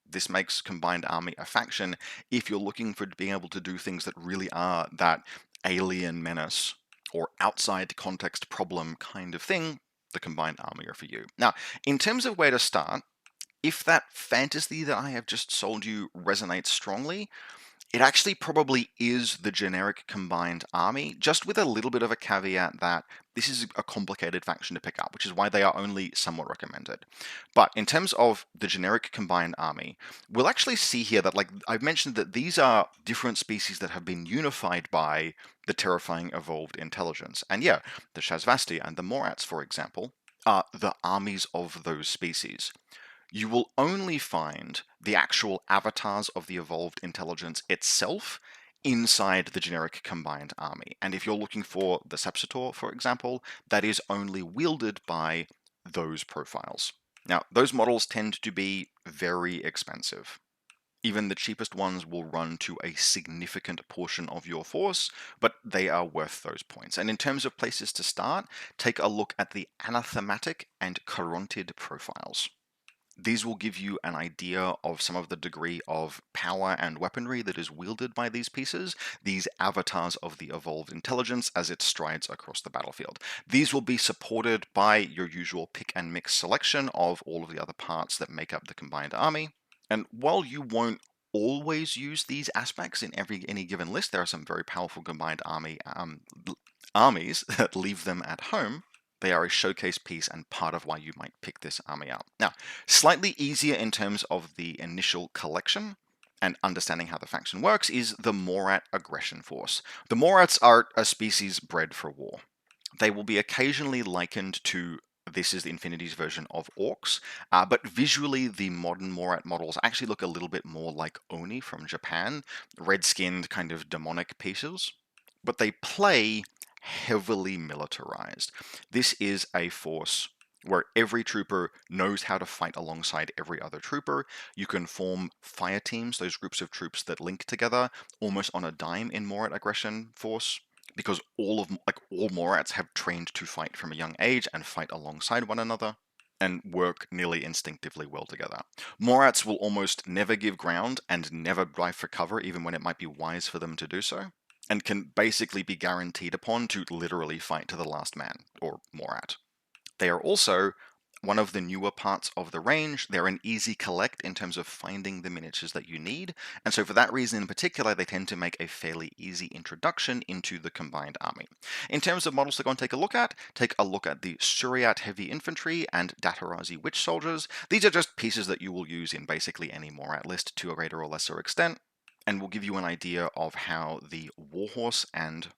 this makes Combined Army a faction if you're looking for being able to do things that really are that alien menace or outside context problem kind of thing. The Combined Army are for you. Now, in terms of where to start, if that fantasy that I have just sold you resonates strongly, it actually probably is the generic Combined Army, just with a little bit of a caveat that this is a complicated faction to pick up, which is why they are only somewhat recommended. But in terms of the generic Combined Army, we'll actually see here that, like I've mentioned, that these are different species that have been unified by the terrifying evolved intelligence. And yeah, the Shazvasti and the Morats, for example, are the armies of those species. You will only find the actual avatars of the evolved intelligence itself inside the generic Combined Army. And if you're looking for the Sepsitor, for example, that is only wielded by those profiles. Now, those models tend to be very expensive. Even the cheapest ones will run to a significant portion of your force, but they are worth those points. And in terms of places to start, take a look at the anathematic and Charontid profiles. These will give you an idea of some of the degree of power and weaponry that is wielded by these pieces, these avatars of the evolved intelligence as it strides across the battlefield. These will be supported by your usual pick and mix selection of all of the other parts that make up the combined army. And while you won't always use these aspects in any given list, there are some very powerful combined armies that leave them at home. They are a showcase piece and part of why you might pick this army up. Now, slightly easier in terms of the initial collection and understanding how the faction works is the Morat aggression force. The Morats are a species bred for war. They will be occasionally likened to, this is the Infinity's version of orcs, but visually the modern Morat models actually look a little bit more like Oni from Japan, red-skinned kind of demonic pieces. But they play heavily militarized. This is a force where every trooper knows how to fight alongside every other trooper. You can form fire teams, those groups of troops that link together almost on a dime in Morat aggression force, because all Morats have trained to fight from a young age and fight alongside one another and work nearly instinctively well together. Morats will almost never give ground and never dive for cover, even when it might be wise for them to do so, and can basically be guaranteed upon to literally fight to the last man, or Morat. They are also one of the newer parts of the range. They're an easy collect in terms of finding the miniatures that you need, and so for that reason in particular, they tend to make a fairly easy introduction into the combined army. In terms of models to go and take a look at the Suryat Heavy Infantry and Datarazi Witch Soldiers. These are just pieces that you will use in basically any Morat list to a greater or lesser extent, and will give you an idea of how the Warhorse and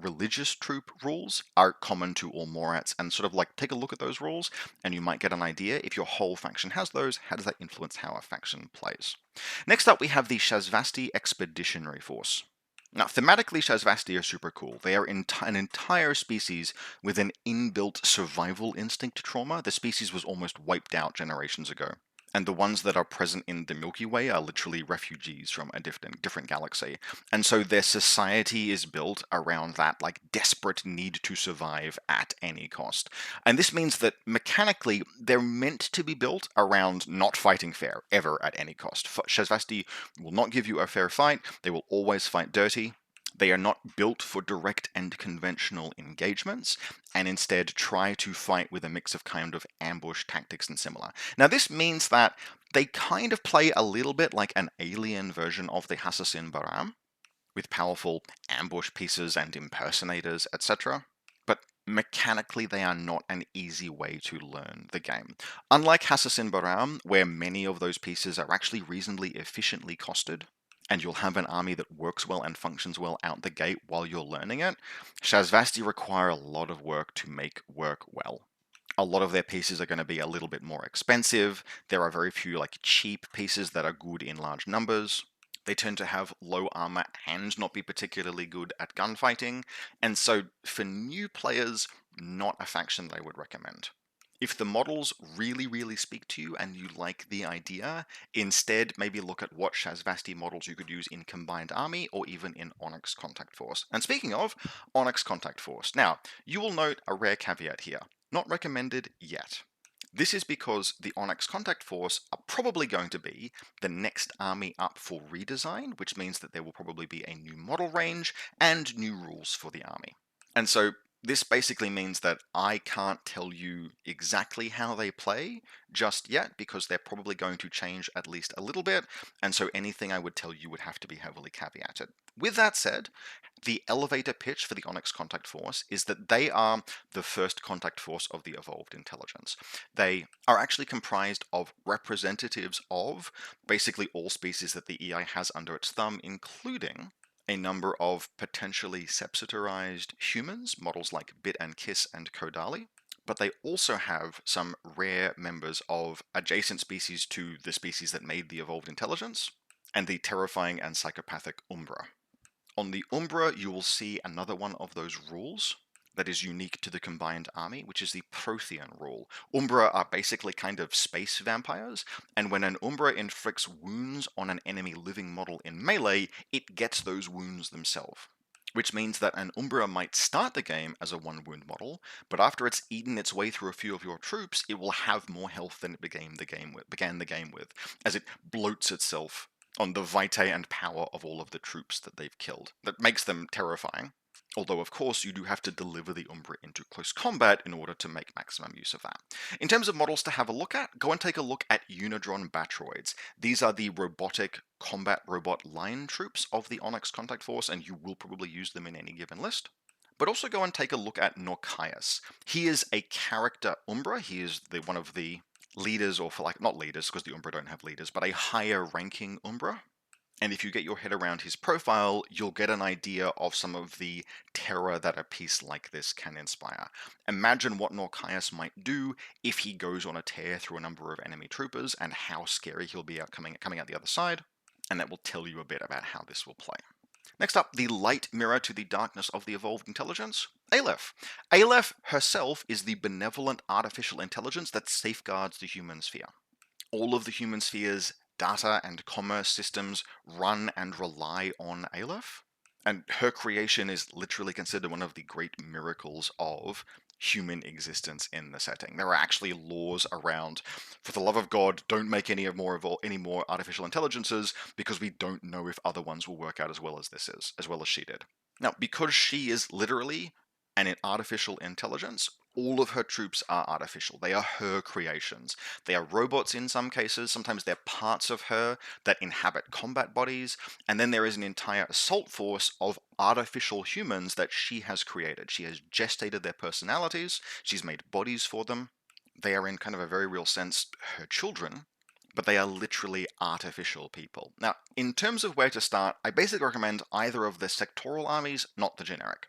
religious troop rules are common to all Morats, and sort of like take a look at those rules and you might get an idea if your whole faction has those, how does that influence how a faction plays. Next up we have the Shasvasti Expeditionary Force. Now, thematically, Shasvasti are super cool. They are an entire species with an inbuilt survival instinct trauma. The species was almost wiped out generations ago. And the ones that are present in the Milky Way are literally refugees from a different galaxy. And so their society is built around that like desperate need to survive at any cost. And this means that mechanically they're meant to be built around not fighting fair ever at any cost. Shasvasti will not give you a fair fight. They will always fight dirty. They are not built for direct and conventional engagements, and instead try to fight with a mix of kind of ambush tactics and similar. Now, this means that they kind of play a little bit like an alien version of the Haqqislam Baram, with powerful ambush pieces and impersonators, etc. But mechanically, they are not an easy way to learn the game. Unlike Haqqislam Baram, where many of those pieces are actually reasonably efficiently costed, and you'll have an army that works well and functions well out the gate while you're learning it, Shasvasti require a lot of work to make work well. A lot of their pieces are going to be a little bit more expensive. There are very few like cheap pieces that are good in large numbers. They tend to have low armor and not be particularly good at gunfighting, and so for new players, not a faction that I would recommend. If the models really speak to you and you like the idea, instead maybe look at what Shasvasti models you could use in Combined Army or even in Onyx Contact Force. And speaking of Onyx Contact Force, now you will note a rare caveat here. Not recommended yet. This is because the Onyx Contact Force are probably going to be the next army up for redesign, which means that there will probably be a new model range and new rules for the army. And so this basically means that I can't tell you exactly how they play just yet, because they're probably going to change at least a little bit, and so anything I would tell you would have to be heavily caveated. With that said, the elevator pitch for the Onyx Contact Force is that they are the first contact force of the evolved intelligence. They are actually comprised of representatives of basically all species that the EI has under its thumb, including a number of potentially sepsitarized humans, models like Bit and Kiss and Kodali, but they also have some rare members of adjacent species to the species that made the evolved intelligence, and the terrifying and psychopathic Umbra. On the Umbra, you will see another one of those rules, that is unique to the combined army, which is the Prothean rule. Umbra are basically kind of space vampires, and when an Umbra inflicts wounds on an enemy living model in melee, it gets those wounds themselves. Which means that an Umbra might start the game as a 1-wound model, but after it's eaten its way through a few of your troops, it will have more health than it began the game with, as it bloats itself on the vitae and power of all of the troops that they've killed. That makes them terrifying. Although, of course, you do have to deliver the Umbra into close combat in order to make maximum use of that. In terms of models to have a look at, go and take a look at Unidron Batroids. These are the robotic combat robot line troops of the Onyx Contact Force, and you will probably use them in any given list. But also go and take a look at Norcaius. He is a character Umbra. He is one of the leaders, or not leaders, because the Umbra don't have leaders, but a higher ranking Umbra. And if you get your head around his profile, you'll get an idea of some of the terror that a piece like this can inspire. Imagine what Norcaius might do if he goes on a tear through a number of enemy troopers, and how scary he'll be coming out the other side, and that will tell you a bit about how this will play. Next up, the light mirror to the darkness of the evolved intelligence, Aleph. Aleph herself is the benevolent artificial intelligence that safeguards the human sphere. All of the human sphere's data and commerce systems run and rely on Aleph, and her creation is literally considered one of the great miracles of human existence in the setting. There are actually laws around, for the love of God, don't make any more artificial intelligences, because we don't know if other ones will work out as well as she did. Now, because she is literally an artificial intelligence, all of her troops are artificial. They are her creations. They are robots in some cases. Sometimes they're parts of her that inhabit combat bodies. And then there is an entire assault force of artificial humans that she has created. She has gestated their personalities. She's made bodies for them. They are, in kind of a very real sense, her children, but they are literally artificial people. Now, in terms of where to start, I basically recommend either of the sectoral armies, not the generic.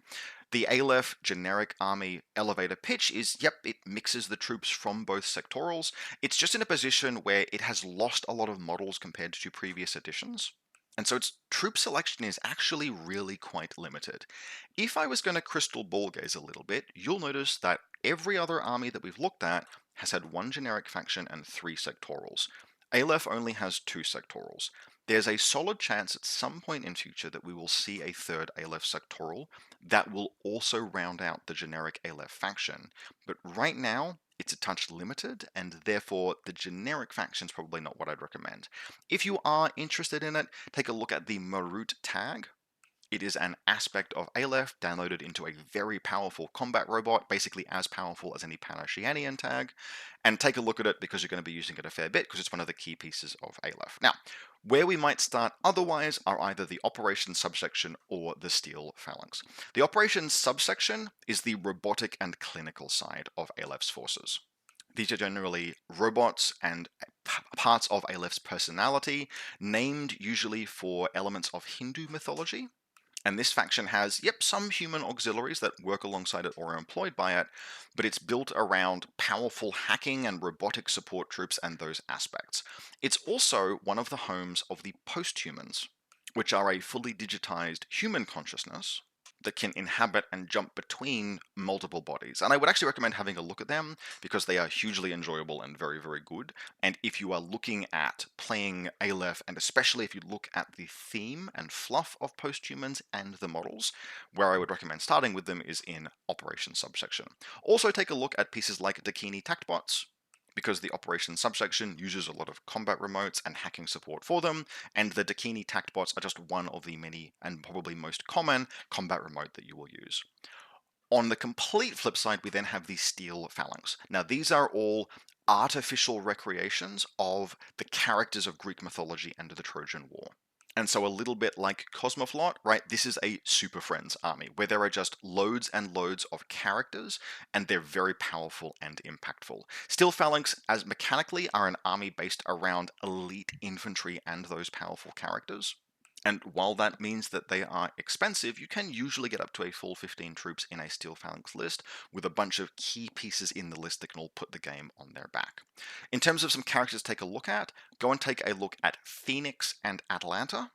The Aleph generic army elevator pitch is, yep, it mixes the troops from both sectorals. It's just in a position where it has lost a lot of models compared to previous editions. And so its troop selection is actually really quite limited. If I was going to crystal ball gaze a little bit, you'll notice that every other army that we've looked at has had 1 generic faction and 3 sectorals. Aleph only has 2 sectorals. There's a solid chance at some point in future that we will see a 3rd Aleph sectoral that will also round out the generic Aleph faction, but right now it's a touch limited, and therefore the generic faction is probably not what I'd recommend. If you are interested in it, take a look at the Marut tag. It is an aspect of Aleph downloaded into a very powerful combat robot, basically as powerful as any PanOceanian tag, and take a look at it because you're going to be using it a fair bit because it's one of the key pieces of Aleph. Now, where we might start otherwise are either the operations subsection or the steel phalanx. The operations subsection is the robotic and clinical side of Aleph's forces. These are generally robots and parts of Aleph's personality, named usually for elements of Hindu mythology. And this faction has, yep, some human auxiliaries that work alongside it or are employed by it, but it's built around powerful hacking and robotic support troops and those aspects. It's also one of the homes of the posthumans, which are a fully digitized human consciousness that can inhabit and jump between multiple bodies. And I would actually recommend having a look at them because they are hugely enjoyable and very, very good. And if you are looking at playing Aleph, and especially if you look at the theme and fluff of posthumans and the models, where I would recommend starting with them is in Operations subsection. Also take a look at pieces like Dakini Tactbots, because the operations subsection uses a lot of combat remotes and hacking support for them, and the Dakini Tactbots are just one of the many and probably most common combat remote that you will use. On the complete flip side, we then have the steel phalanx. Now, these are all artificial recreations of the characters of Greek mythology and the Trojan War. And so a little bit like Cosmoflot, right? This is a Super Friends army where there are just loads and loads of characters and they're very powerful and impactful. Steel Phalanx, as mechanically, are an army based around elite infantry and those powerful characters. And while that means that they are expensive, you can usually get up to a full 15 troops in a Steel Phalanx list with a bunch of key pieces in the list that can all put the game on their back. In terms of some characters to take a look at, go and take a look at Phoenix and Atlanta.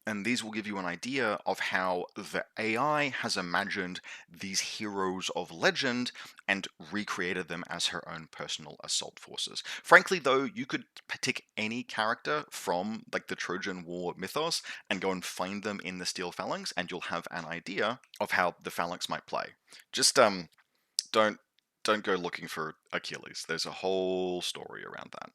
And these will give you an idea of how the AI has imagined these heroes of legend and recreated them as her own personal assault forces. Frankly, though, you could pick any character from like the Trojan War mythos and go and find them in the Steel Phalanx, and you'll have an idea of how the Phalanx might play. Just don't don't go looking for Achilles. There's a whole story around that.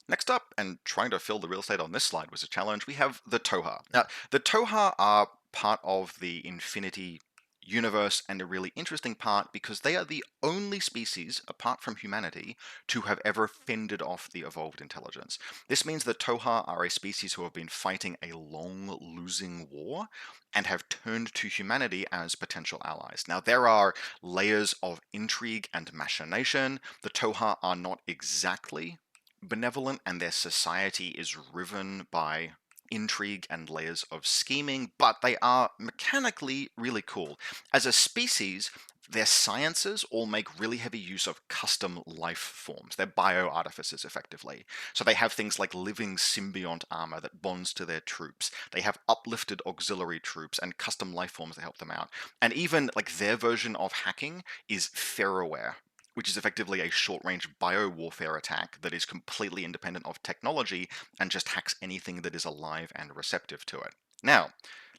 Next up, and trying to fill the real estate on this slide was a challenge, we have the Tohaa. Now, the Tohaa are part of the Infinity universe and a really interesting part because they are the only species, apart from humanity, to have ever fended off the evolved intelligence. This means the Tohaa are a species who have been fighting a long losing war and have turned to humanity as potential allies. Now, there are layers of intrigue and machination. The Tohaa are not exactly benevolent, and their society is riven by intrigue and layers of scheming, but they are mechanically really cool. As a species, their sciences all make really heavy use of custom life forms. They're bio-artificers, effectively. So they have things like living symbiont armor that bonds to their troops. They have uplifted auxiliary troops and custom life forms that help them out. And even like their version of hacking is ferroware, which is effectively a short-range bio-warfare attack that is completely independent of technology and just hacks anything that is alive and receptive to it. Now,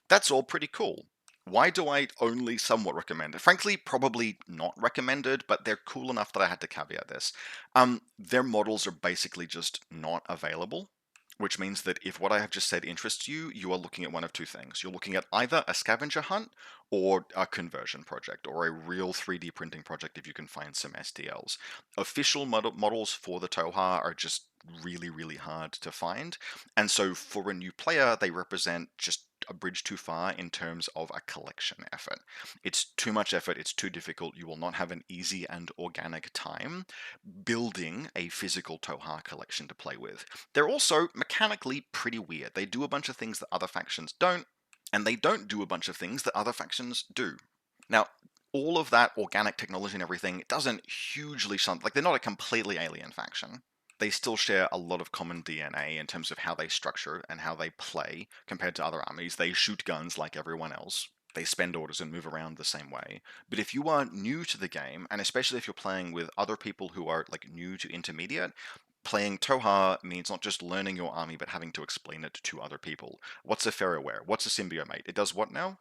that's all pretty cool. Why do I only somewhat recommend it? Frankly, probably not recommended, but they're cool enough that I had to caveat this. Their models are basically just not available, which means that if what I have just said interests you, you are looking at one of two things. You're looking at either a scavenger hunt or a conversion project, or a real 3D printing project if you can find some STLs. Official models for the Tohaa are just really, really hard to find, and so for a new player, they represent just a bridge too far in terms of a collection effort. It's too much effort, it's too difficult, you will not have an easy and organic time building a physical Tohaa collection to play with. They're also mechanically pretty weird. They do a bunch of things that other factions don't, and they don't do a bunch of things that other factions do. Now, all of that organic technology and everything doesn't hugely like they're not a completely alien faction. They still share a lot of common DNA in terms of how they structure and how they play compared to other armies. They shoot guns like everyone else. They spend orders and move around the same way. But if you are new to the game, and especially if you're playing with other people who are like new to intermediate, playing Tohaa means not just learning your army, but having to explain it to other people. What's a ferroware? What's a symbiomate? It does what now?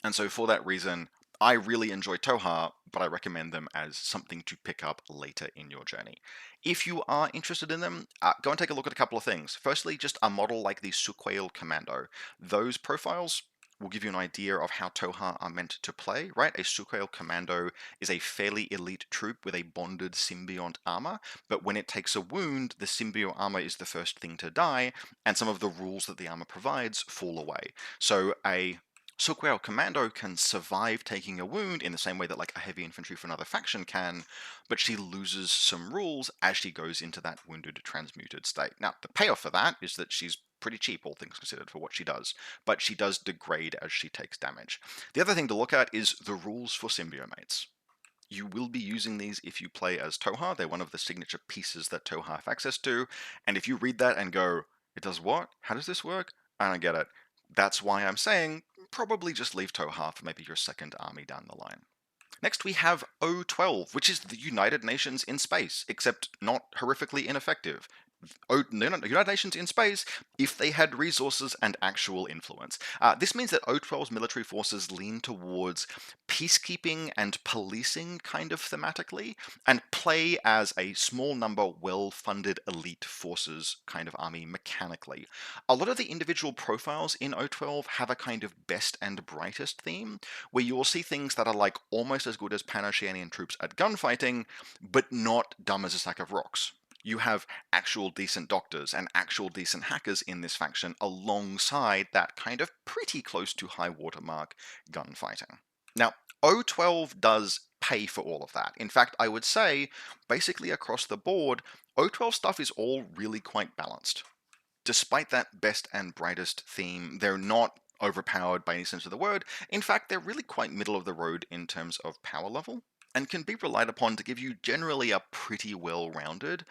And so for that reason, I really enjoy Tohaa, but I recommend them as something to pick up later in your journey. If you are interested in them, go and take a look at a couple of things. Firstly, just a model like the Suquale Commando. Those profiles will give you an idea of how Tohaa are meant to play, right? A Suquale Commando is a fairly elite troop with a bonded symbiont armor, but when it takes a wound, the symbiont armor is the first thing to die, and some of the rules that the armor provides fall away. So a Suquale Commando can survive taking a wound in the same way that like a heavy infantry for another faction can, but she loses some rules as she goes into that wounded transmuted state. Now, the payoff for that is that she's pretty cheap, all things considered, for what she does, but she does degrade as she takes damage. The other thing to look at is the rules for symbiomates. You will be using these if you play as Tohaa. They're one of the signature pieces that Tohaa have access to, and if you read that and go, it does what? How does this work? I don't get it. That's why I'm saying probably just leave Tohaa for maybe your second army down the line. Next we have O12, which is the United Nations in space, except not horrifically ineffective. United Nations in space if they had resources and actual influence. This means that O12's military forces lean towards peacekeeping and policing kind of thematically, and play as a small number, well-funded elite forces kind of army mechanically. A lot of the individual profiles in O12 have a kind of best and brightest theme, where you will see things that are like almost as good as PanOceanian troops at gunfighting, but not dumb as a sack of rocks. You have actual decent doctors and actual decent hackers in this faction alongside that kind of pretty close to high watermark gunfighting. Now, O12 does pay for all of that. In fact, I would say, basically across the board, O12 stuff is all really quite balanced. Despite that best and brightest theme, they're not overpowered by any sense of the word. In fact, they're really quite middle of the road in terms of power level. and can be relied upon to give you generally a pretty well-rounded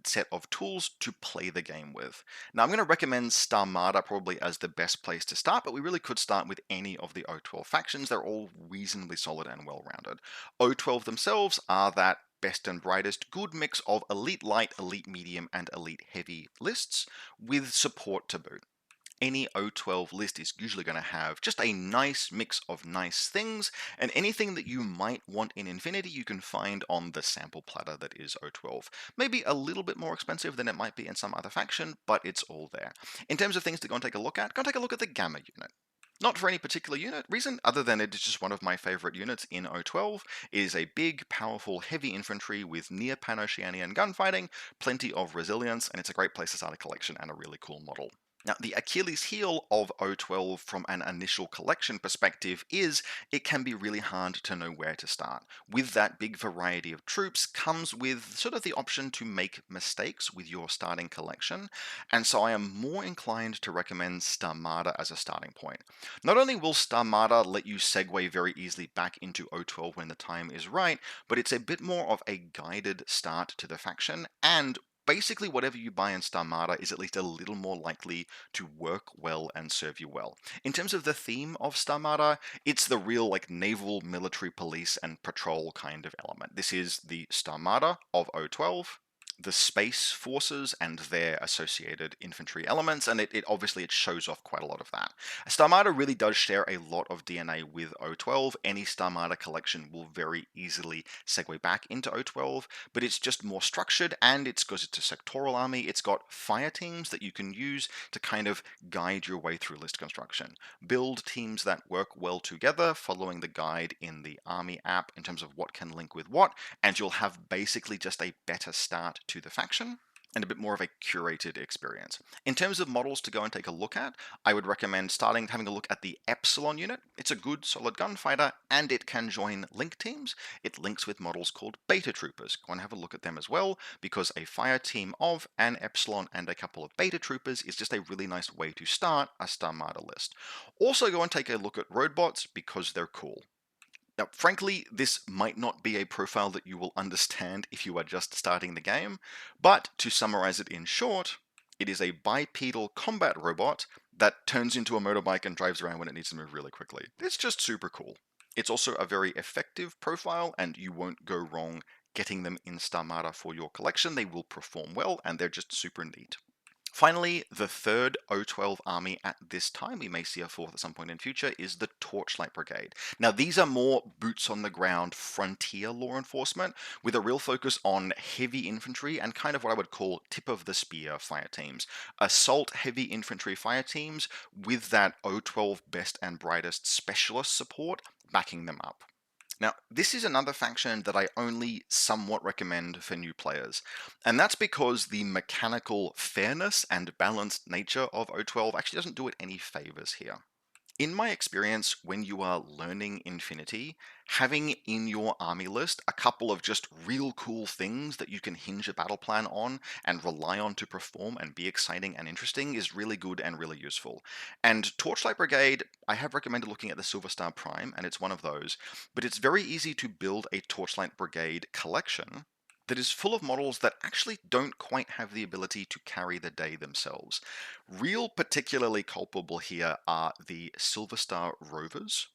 set of tools to play the game with. Now, I'm going to recommend Starmada probably as the best place to start, but we really could start with any of the O12 factions. They're all reasonably solid and well-rounded. O12 themselves are that best and brightest good mix of elite light, elite medium, and elite heavy lists with support to boot. Any O12 list is usually going to have just a nice mix of nice things, and anything that you might want in Infinity you can find on the sample platter that is O12. Maybe a little bit more expensive than it might be in some other faction, but it's all there. In terms of things to go and take a look at, go and take a look at the Gamma unit. Not for any particular unit reason, other than it is just one of my favorite units in O12. It is a big, powerful, heavy infantry with near PanOceanian gunfighting, plenty of resilience, and it's a great place to start a collection and a really cool model. Now, the Achilles heel of O12 from an initial collection perspective is it can be really hard to know where to start. With that big variety of troops comes with sort of the option to make mistakes with your starting collection, and so I am more inclined to recommend Starmada as a starting point. Not only will Starmada let you segue very easily back into O12 when the time is right, but it's a bit more of a guided start to the faction, and basically whatever you buy in Starmada is at least a little more likely to work well and serve you well. In terms of the theme of Starmada, it's the real like naval, military, police, and patrol kind of element. This is the Starmada of O12, the space forces and their associated infantry elements, and it obviously it shows off quite a lot of that. Starmada really does share a lot of DNA with O12. Any Starmada collection will very easily segue back into O12, but it's just more structured, and it's because it's a sectoral army. It's got fire teams that you can use to kind of guide your way through list construction. Build teams that work well together, following the guide in the army app in terms of what can link with what, and you'll have basically just a better start to the faction and a bit more of a curated experience. In terms of models to go and take a look at, I would recommend having a look at the Epsilon unit. It's a good, solid gunfighter, and it can join link teams. It links with models called Beta Troopers. Go and have a look at them as well, because a fire team of an Epsilon and a couple of Beta Troopers is just a really nice way to start a Starmada list. Also go and take a look at Roadbots, because they're cool. Now, frankly, this might not be a profile that you will understand if you are just starting the game, but to summarize it in short, it is a bipedal combat robot that turns into a motorbike and drives around when it needs to move really quickly. It's just super cool. It's also a very effective profile, and you won't go wrong getting them in Starmada for your collection. They will perform well, and they're just super neat. Finally, the third O12 army at this time, we may see a fourth at some point in future, is the Torchlight Brigade. Now, these are more boots on the ground frontier law enforcement with a real focus on heavy infantry and kind of what I would call tip of the spear fire teams. Assault heavy infantry fire teams with that O12 best and brightest specialist support backing them up. Now, this is another faction that I only somewhat recommend for new players, and that's because the mechanical fairness and balanced nature of O12 actually doesn't do it any favors here. In my experience, when you are learning Infinity, having in your army list a couple of just real cool things that you can hinge a battle plan on and rely on to perform and be exciting and interesting is really good and really useful. And Torchlight Brigade, I have recommended looking at the Silver Star Prime, and it's one of those, but it's very easy to build a Torchlight Brigade collection that is full of models that actually don't quite have the ability to carry the day themselves. Real particularly culpable here are the Silver Star Rovers,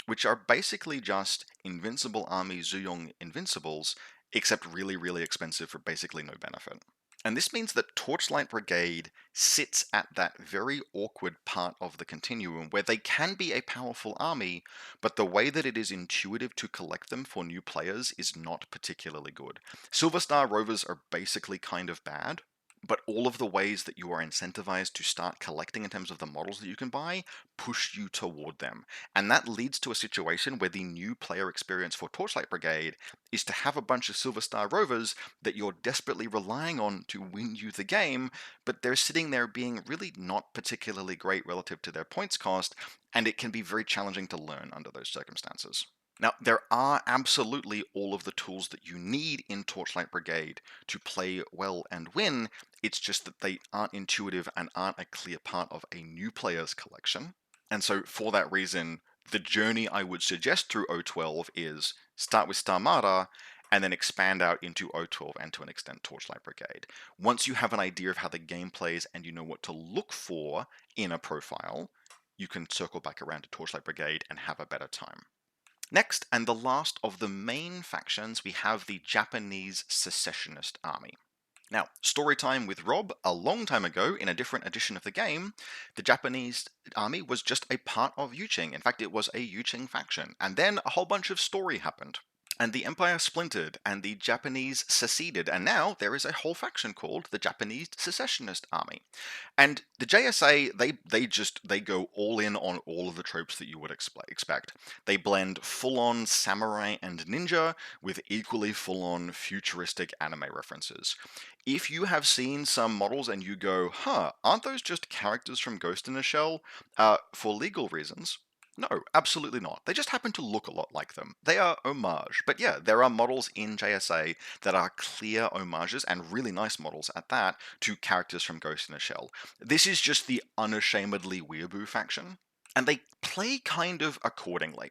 which are basically just Invincible Army Zuyong Invincibles, except really, really expensive for basically no benefit. And this means that Torchlight Brigade sits at that very awkward part of the continuum where they can be a powerful army, but the way that it is intuitive to collect them for new players is not particularly good. Silver Star Rovers are basically kind of bad, but all of the ways that you are incentivized to start collecting in terms of the models that you can buy push you toward them. And that leads to a situation where the new player experience for Torchlight Brigade is to have a bunch of Silver Star Rovers that you're desperately relying on to win you the game, but they're sitting there being really not particularly great relative to their points cost, and it can be very challenging to learn under those circumstances. Now, there are absolutely all of the tools that you need in Torchlight Brigade to play well and win. It's just that they aren't intuitive and aren't a clear part of a new player's collection. And so for that reason, The journey I would suggest through O12 is start with Starmada and then expand out into O12 and to an extent Torchlight Brigade. Once you have an idea of how the game plays and you know what to look for in a profile, you can circle back around to Torchlight Brigade and have a better time. Next, and the last of the main factions, we have the Japanese Secessionist Army. Now, story time with Rob. A long time ago, in a different edition of the game, the Japanese army was just a part of Yuching. In fact, it was a Yuching faction. And then a whole bunch of story happened. And the empire splintered, and the Japanese seceded, and now there is a whole faction called the Japanese Secessionist Army. And the JSA, they go all in on all of the tropes that you would expect. They blend full-on samurai and ninja with equally full-on futuristic anime references. If you have seen some models and you go, huh, aren't those just characters from Ghost in a Shell? For legal reasons, no, absolutely not. They just happen to look a lot like them. They are homage. But yeah, there are models in JSA that are clear homages, and really nice models at that, to characters from Ghost in a Shell. This is just the unashamedly weeaboo faction, and they play kind of accordingly.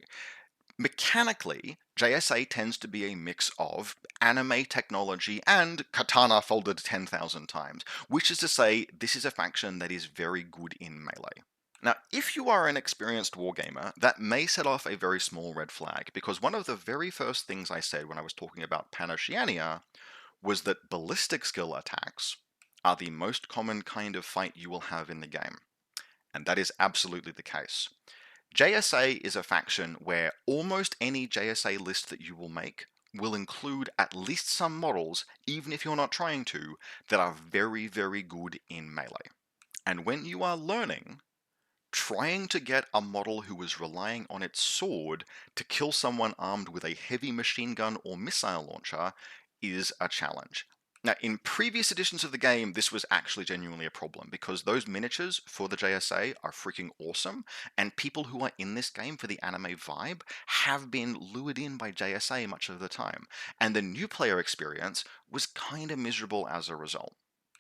Mechanically, JSA tends to be a mix of anime technology and katana folded 10,000 times, which is to say, this is a faction that is very good in melee. Now, if you are an experienced wargamer, that may set off a very small red flag, because one of the very first things I said when I was talking about PanOceania was that ballistic skill attacks are the most common kind of fight you will have in the game. And that is absolutely the case. JSA is a faction where almost any JSA list that you will make will include at least some models, even if you're not trying to, that are very, very good in melee. And when you are learning, trying to get a model who is relying on its sword to kill someone armed with a heavy machine gun or missile launcher is a challenge. Now, in previous editions of the game, this was actually genuinely a problem, because those miniatures for the JSA are freaking awesome, and people who are in this game for the anime vibe have been lured in by JSA much of the time, and the new player experience was kind of miserable as a result.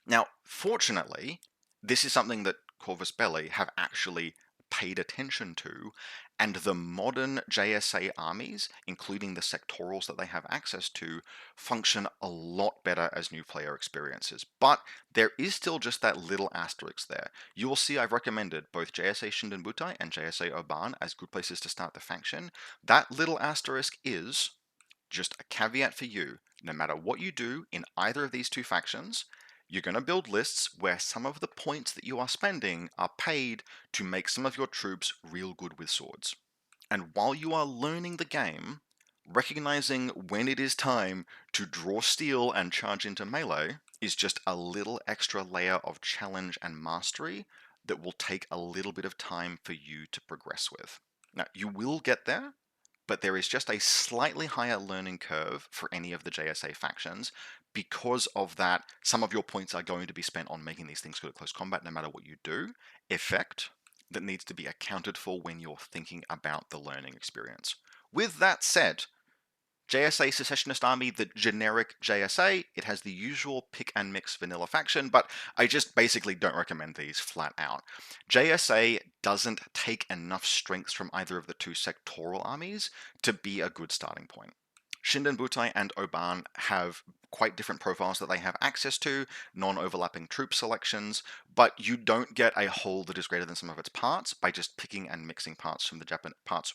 Now, fortunately, this is something that Corvus Belli have actually paid attention to, and the modern JSA armies, including the sectorals that they have access to, function a lot better as new player experiences. But there is still just that little asterisk there. You will see I've recommended both JSA Shinden Butai and JSA Oban as good places to start the faction. That little asterisk is just a caveat for you. No matter what you do in either of these two factions, you're going to build lists where some of the points that you are spending are paid to make some of your troops real good with swords. And while you are learning the game, recognizing when it is time to draw steel and charge into melee is just a little extra layer of challenge and mastery that will take a little bit of time for you to progress with. Now, you will get there, but there is just a slightly higher learning curve for any of the JSA factions. Because of that, some of your points are going to be spent on making these things good at close combat no matter what you do. Effect that needs to be accounted for when you're thinking about the learning experience. With that said, JSA Secessionist Army, the generic JSA, it has the usual pick and mix vanilla faction, but I just basically don't recommend these flat out. JSA doesn't take enough strengths from either of the two sectoral armies to be a good starting point. Shinden Butai and Oban have quite different profiles that they have access to, non-overlapping troop selections, but you don't get a whole that is greater than some of its parts by just picking and mixing parts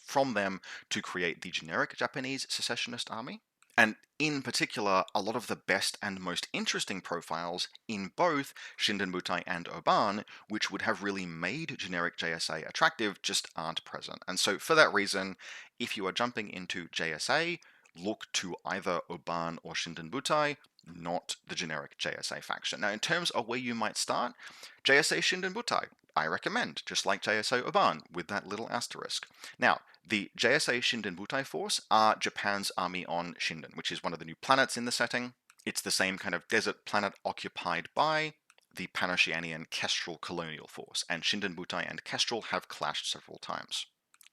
from them to create the generic Japanese Secessionist Army. And in particular, a lot of the best and most interesting profiles in both Shinden Butai and Oban, which would have really made generic JSA attractive, just aren't present. And so for that reason, if you are jumping into JSA, look to either Oban or Shinden Butai, not the generic JSA faction. Now, in terms of where you might start, JSA Shinden Butai, I recommend, just like JSA Oban, with that little asterisk. Now, the JSA Shinden Butai force are Japan's army on Shinden, which is one of the new planets in the setting. It's the same kind of desert planet occupied by the Pan-Oceanian Kestrel colonial force, and Shinden Butai and Kestrel have clashed several times.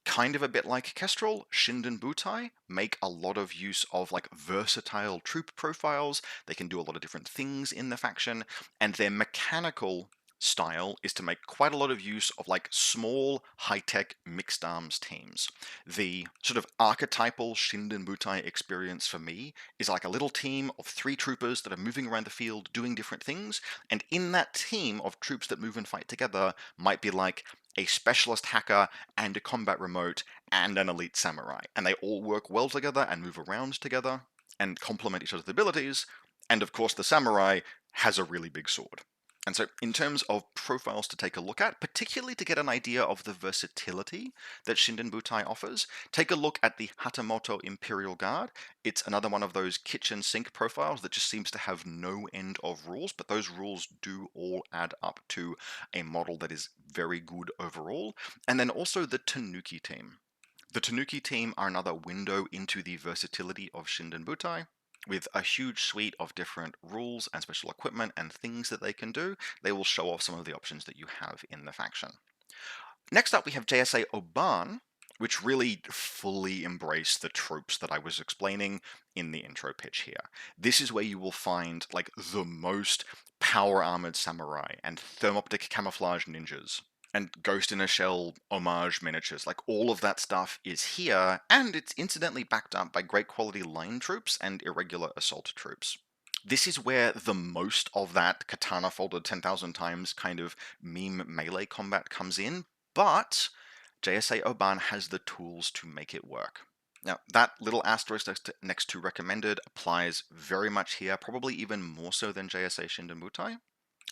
Kind of a bit like Kestrel, Shinden Butai make a lot of use of like versatile troop profiles. They can do a lot of different things in the faction, and their mechanical style is to make quite a lot of use of like small, high-tech mixed arms teams. The sort of archetypal Shinden Butai experience for me is like a little team of 3 troopers that are moving around the field doing different things, and in that team of troops that move and fight together might be like a specialist hacker and a combat remote and an elite samurai, and they all work well together and move around together and complement each other's abilities, and of course the samurai has a really big sword. And so, in terms of profiles to take a look at, particularly to get an idea of the versatility that Shinden Butai offers, take a look at the Hatamoto Imperial Guard. It's another one of those kitchen sink profiles that just seems to have no end of rules, but those rules do all add up to a model that is very good overall. And then also the Tanuki team. The Tanuki team are another window into the versatility of Shinden Butai. With a huge suite of different rules and special equipment and things that they can do, they will show off some of the options that you have in the faction. Next up, we have JSA Oban, which really fully embrace the tropes that I was explaining in the intro pitch here. This is where you will find like the most power armored samurai and thermoptic camouflage ninjas and Ghost in a Shell homage miniatures. Like all of that stuff is here, and it's incidentally backed up by great quality line troops and irregular assault troops. This is where the most of that katana folded 10,000 times kind of meme melee combat comes in, but JSA Oban has the tools to make it work. Now, that little asterisk next to recommended applies very much here, probably even more so than JSA Shinden Butai,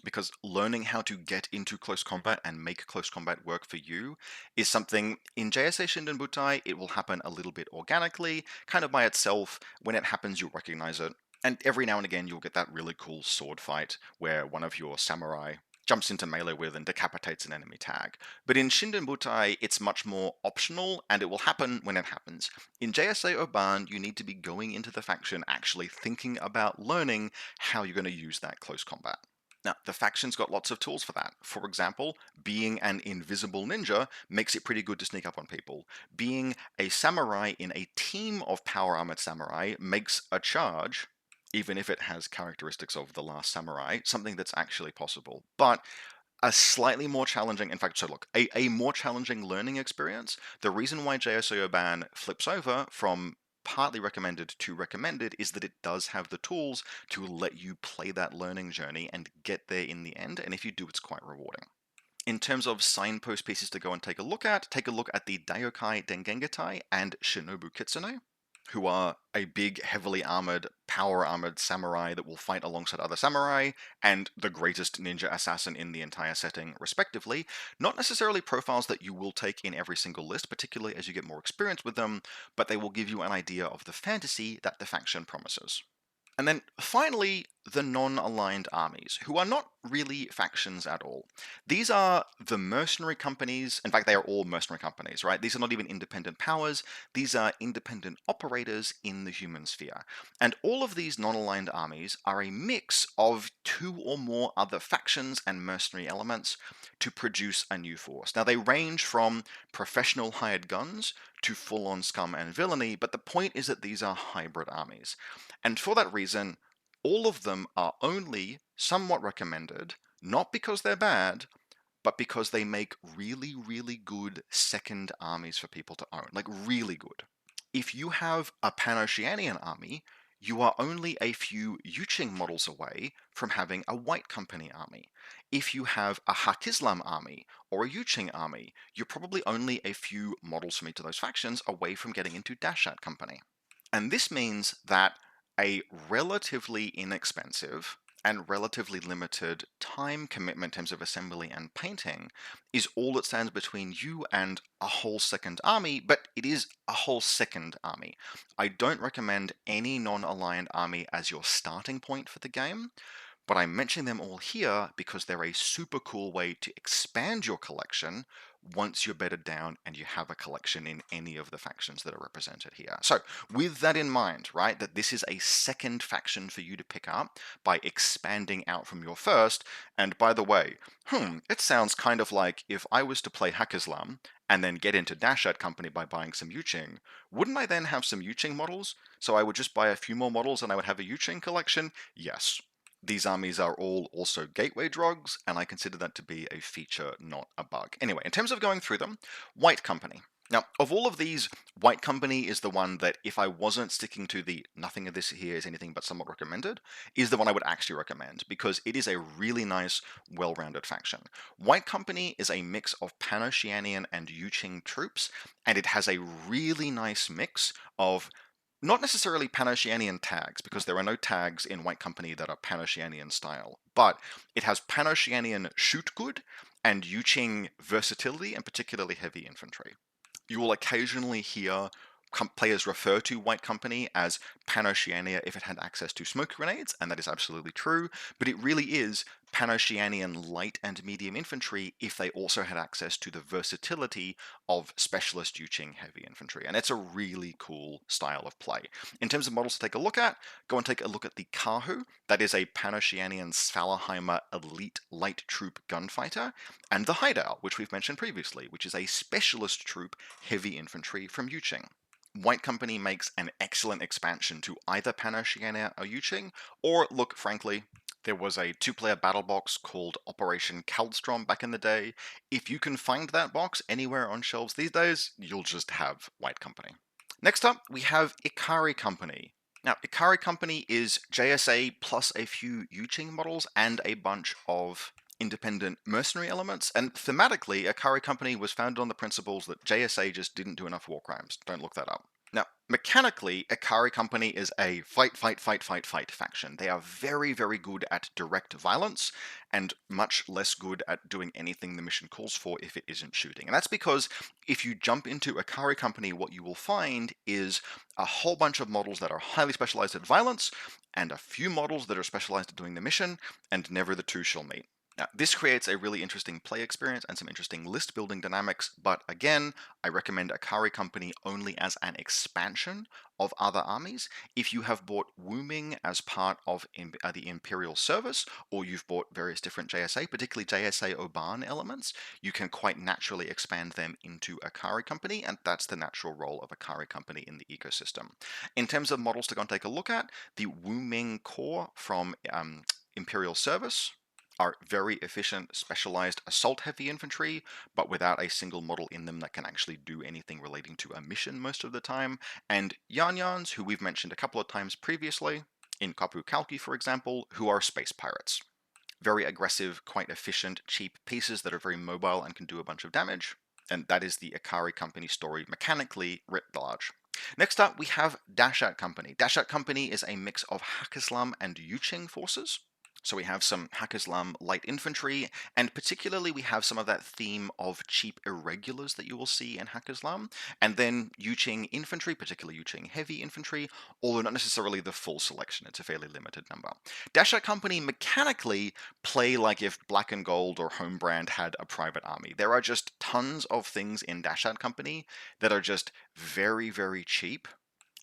because learning how to get into close combat and make close combat work for you is something in JSA Shinden Butai. It will happen a little bit organically, kind of by itself. When it happens, you'll recognize it. And every now and again, you'll get that really cool sword fight where one of your samurai jumps into melee with and decapitates an enemy tag. But in Shinden Butai, it's much more optional, and it will happen when it happens. In JSA Oban, you need to be going into the faction actually thinking about learning how you're going to use that close combat. Now, the faction's got lots of tools for that. For example, being an invisible ninja makes it pretty good to sneak up on people. Being a samurai in a team of power armored samurai makes a charge, even if it has characteristics of the last samurai, something that's actually possible. But a slightly more challenging, in fact, so look, a more challenging learning experience. The reason why JSO Ban flips over from partly recommended to recommended is that it does have the tools to let you play that learning journey and get there in the end, and if you do, it's quite rewarding. In terms of signpost pieces to go and take a look at the Daiokai Dengengetai and Shinobu Kitsune, who are a big, heavily armored, power armored samurai that will fight alongside other samurai, and the greatest ninja assassin in the entire setting, respectively. Not necessarily profiles that you will take in every single list, particularly as you get more experience with them, but they will give you an idea of the fantasy that the faction promises. And then finally, the non-aligned armies, who are not really factions at all. These are the mercenary companies. In fact, they are all mercenary companies, right? These are not even independent powers. These are independent operators in the human sphere. And all of these non-aligned armies are a mix of 2 or more other factions and mercenary elements to produce a new force. Now, they range from professional hired guns to full-on scum and villainy, but the point is that these are hybrid armies. And for that reason, all of them are only somewhat recommended, not because they're bad, but because they make really, really good second armies for people to own. Like, really good. If you have a PanOceanian army, you are only a few Yuching models away from having a White Company army. If you have a Haqqislam army or a Yuching army, you're probably only a few models from each of those factions away from getting into Dashat Company. And this means that a relatively inexpensive and relatively limited time commitment in terms of assembly and painting is all that stands between you and a whole second army, but it is a whole second army. I don't recommend any non-aligned army as your starting point for the game, but I'm mentioning them all here because they're a super cool way to expand your collection once you're bedded down and you have a collection in any of the factions that are represented here. So with that in mind, right, that this is a second faction for you to pick up by expanding out from your first, and by the way, it sounds kind of like if I was to play Haqqislam and then get into Dashat Company by buying some Yuching, wouldn't I then have some Yuching models? So I would just buy a few more models and I would have a Yuching collection? Yes. These armies are all also gateway drugs, and I consider that to be a feature, not a bug. Anyway, in terms of going through them, White Company. Now, of all of these, White Company is the one that, if I wasn't sticking to the nothing of this here is anything but somewhat recommended, is the one I would actually recommend, because it is a really nice, well-rounded faction. White Company is a mix of PanOceanian and Yuching troops, and it has a really nice mix of not necessarily Pan-Oceanian tags, because there are no tags in White Company that are Pan-Oceanian style, but it has Pan-Oceanian shoot good and Yuching versatility, and particularly heavy infantry. You will occasionally hear players refer to White Company as Pan-Oceania if it had access to smoke grenades, and that is absolutely true, but it really is Pan-Oceanian light and medium infantry if they also had access to the versatility of specialist Yuching heavy infantry, and it's a really cool style of play. In terms of models to take a look at, go and take a look at the Kahu. That is a Pan-Oceanian Svalaheimer elite light troop gunfighter, and the Hideout, which we've mentioned previously, which is a specialist troop heavy infantry from Yuching. White Company makes an excellent expansion to either Pan-Oceania or Yuching, or look, frankly, there was a two-player battle box called Operation Kaldstrom back in the day. If you can find that box anywhere on shelves these days, you'll just have White Company. Next up, we have Ikari Company. Now, Ikari Company is JSA plus a few Yuching models and a bunch of independent mercenary elements, and thematically, Ikari Company was founded on the principles that JSA just didn't do enough war crimes. Don't look that up. Now, mechanically, Ikari Company is a fight faction. They are very, very good at direct violence and much less good at doing anything the mission calls for if it isn't shooting. And that's because if you jump into Ikari Company, what you will find is a whole bunch of models that are highly specialized at violence and a few models that are specialized at doing the mission, and never the two shall meet. Now, this creates a really interesting play experience and some interesting list building dynamics, but again, I recommend Ikari Company only as an expansion of other armies. If you have bought Wooming as part of the Imperial Service, or you've bought various different JSA, particularly JSA Oban elements, you can quite naturally expand them into Ikari Company, and that's the natural role of Ikari Company in the ecosystem. In terms of models to go and take a look at, the Wooming Corps from Imperial Service are very efficient, specialized assault heavy infantry, but without a single model in them that can actually do anything relating to a mission most of the time. And Yan-Yans, who we've mentioned a couple of times previously, in Kapu Kalki, for example, who are space pirates. Very aggressive, quite efficient, cheap pieces that are very mobile and can do a bunch of damage. And that is the Ikari Company story mechanically writ large. Next up, we have Dashat Company. Dashat Company is a mix of Haqqislam and Yuching forces. So we have some Haqqislam light infantry, and particularly we have some of that theme of cheap irregulars that you will see in Haqqislam, and then Yuching infantry, particularly Yuching heavy infantry, although not necessarily the full selection, it's a fairly limited number. Dashat Company mechanically play like if Black and Gold or Homebrand had a private army. There are just tons of things in Dashat Company that are just very, very cheap,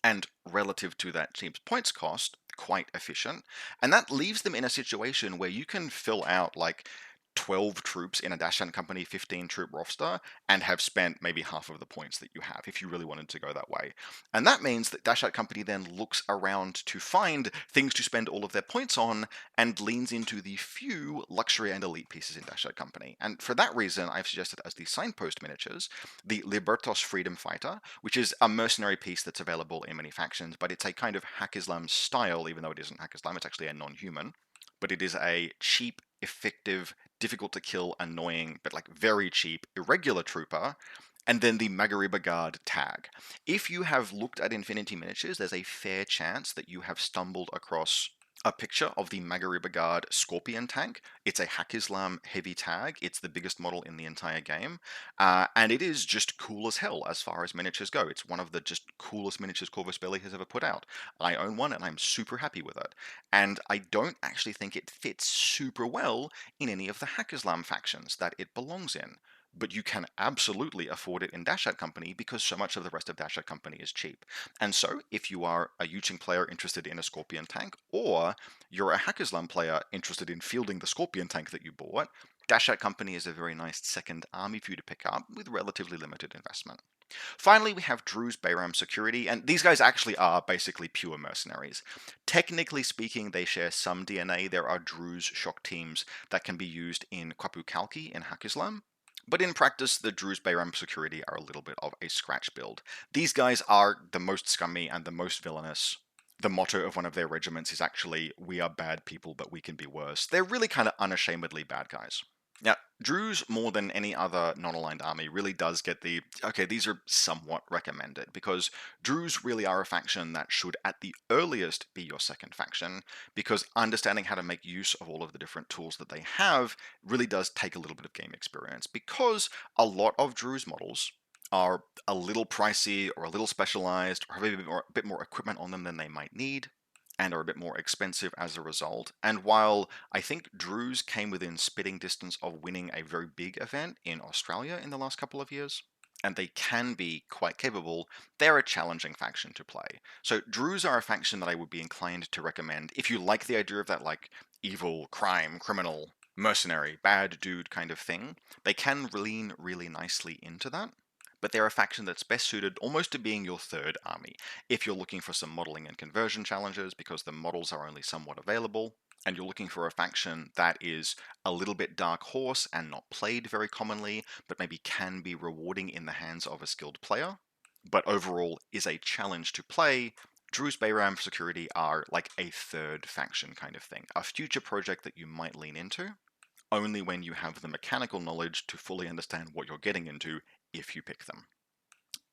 and relative to that cheap points cost, quite efficient. And that leaves them in a situation where you can fill out like 12 troops in a Dashan Company 15 troop roster and have spent maybe half of the points that you have if you really wanted to go that way. And that means that Dashat Company then looks around to find things to spend all of their points on and leans into the few luxury and elite pieces in Dashat Company. And for that reason, I've suggested as the signpost miniatures, the Libertos Freedom Fighter, which is a mercenary piece that's available in many factions, but it's a kind of Haqqislam style, even though it isn't Haqqislam, it's actually a non-human. But it is a cheap, effective, difficult to kill, annoying, but like very cheap, irregular trooper, and then the Magariba Guard tag. If you have looked at Infinity Miniatures, there's a fair chance that you have stumbled across a picture of the Magariba Guard Scorpion tank. It's a Haqqislam heavy tag. It's the biggest model in the entire game. And it is just cool as hell as far as miniatures go. It's one of the just coolest miniatures Corvus Belli has ever put out. I own one and I'm super happy with it. And I don't actually think it fits super well in any of the Haqqislam factions that it belongs in. but you can absolutely afford it in Dash Company because so much of the rest of Dash Company is cheap. And so, if you are a Jing player interested in a Scorpion tank, or you're a Haqqislam player interested in fielding the Scorpion tank that you bought, Dash Company is a very nice second army for you to pick up with relatively limited investment. Finally, we have Drew's Bayram Security, and these guys actually are basically pure mercenaries. Technically speaking, they share some DNA. There are Drew's shock teams that can be used in Kwapu Kalki in Haqqislam, but in practice, the Drew's Bayram Security are a little bit of a scratch build. These guys are the most scummy and the most villainous. The motto of one of their regiments is actually, "We are bad people, but we can be worse." They're really kind of unashamedly bad guys. Now, Drew's, more than any other non-aligned army, really does get the, okay, these are somewhat recommended, because Drew's really are a faction that should at the earliest be your second faction, because understanding how to make use of all of the different tools that they have really does take a little bit of game experience, because a lot of Drew's models are a little pricey or a little specialized or have a bit more equipment on them than they might need, and are a bit more expensive as a result. And while I think Drew's came within spitting distance of winning a very big event in Australia in the last couple of years, and they can be quite capable, they're a challenging faction to play. So Drew's are a faction that I would be inclined to recommend if you like the idea of that, like, evil, crime, criminal, mercenary, bad dude kind of thing. They can lean really nicely into that, but they're a faction that's best suited almost to being your third army. If you're looking for some modeling and conversion challenges because the models are only somewhat available, and you're looking for a faction that is a little bit dark horse and not played very commonly, but maybe can be rewarding in the hands of a skilled player, but overall is a challenge to play, Drew's Bayram Security are like a third faction kind of thing, a future project that you might lean into, only when you have the mechanical knowledge to fully understand what you're getting into if you pick them.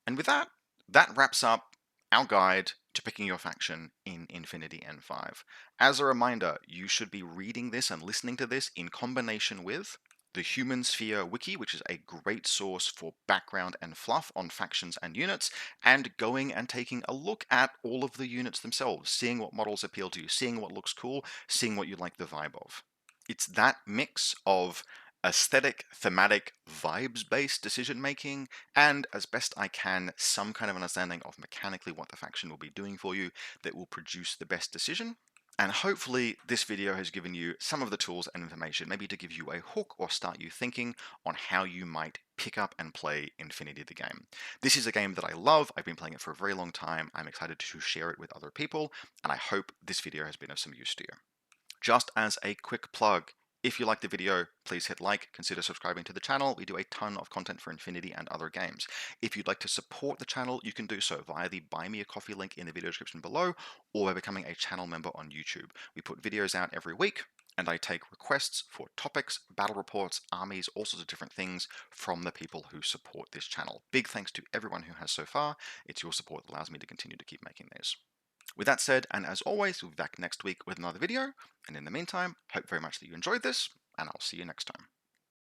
And with that, that wraps up our guide to picking your faction in Infinity N5. As a reminder, you should be reading this and listening to this in combination with the Human Sphere Wiki, which is a great source for background and fluff on factions and units, and going and taking a look at all of the units themselves, seeing what models appeal to you, seeing what looks cool, seeing what you like the vibe of. It's that mix of aesthetic, thematic, vibes-based decision making, and as best I can, some kind of understanding of mechanically what the faction will be doing for you that will produce the best decision. And hopefully this video has given you some of the tools and information, maybe to give you a hook or start you thinking on how you might pick up and play Infinity the game. This is a game that I love. I've been playing it for a very long time. I'm excited to share it with other people, and I hope this video has been of some use to you. Just as a quick plug, if you liked the video, please hit like, consider subscribing to the channel. We do a ton of content for Infinity and other games. If you'd like to support the channel, you can do so via the Buy Me a Coffee link in the video description below, or by becoming a channel member on YouTube. We put videos out every week, and I take requests for topics, battle reports, armies, all sorts of different things from the people who support this channel. Big thanks to everyone who has so far. It's your support that allows me to continue to keep making these. With that said, and as always, we'll be back next week with another video, and in the meantime, hope very much that you enjoyed this, and I'll see you next time.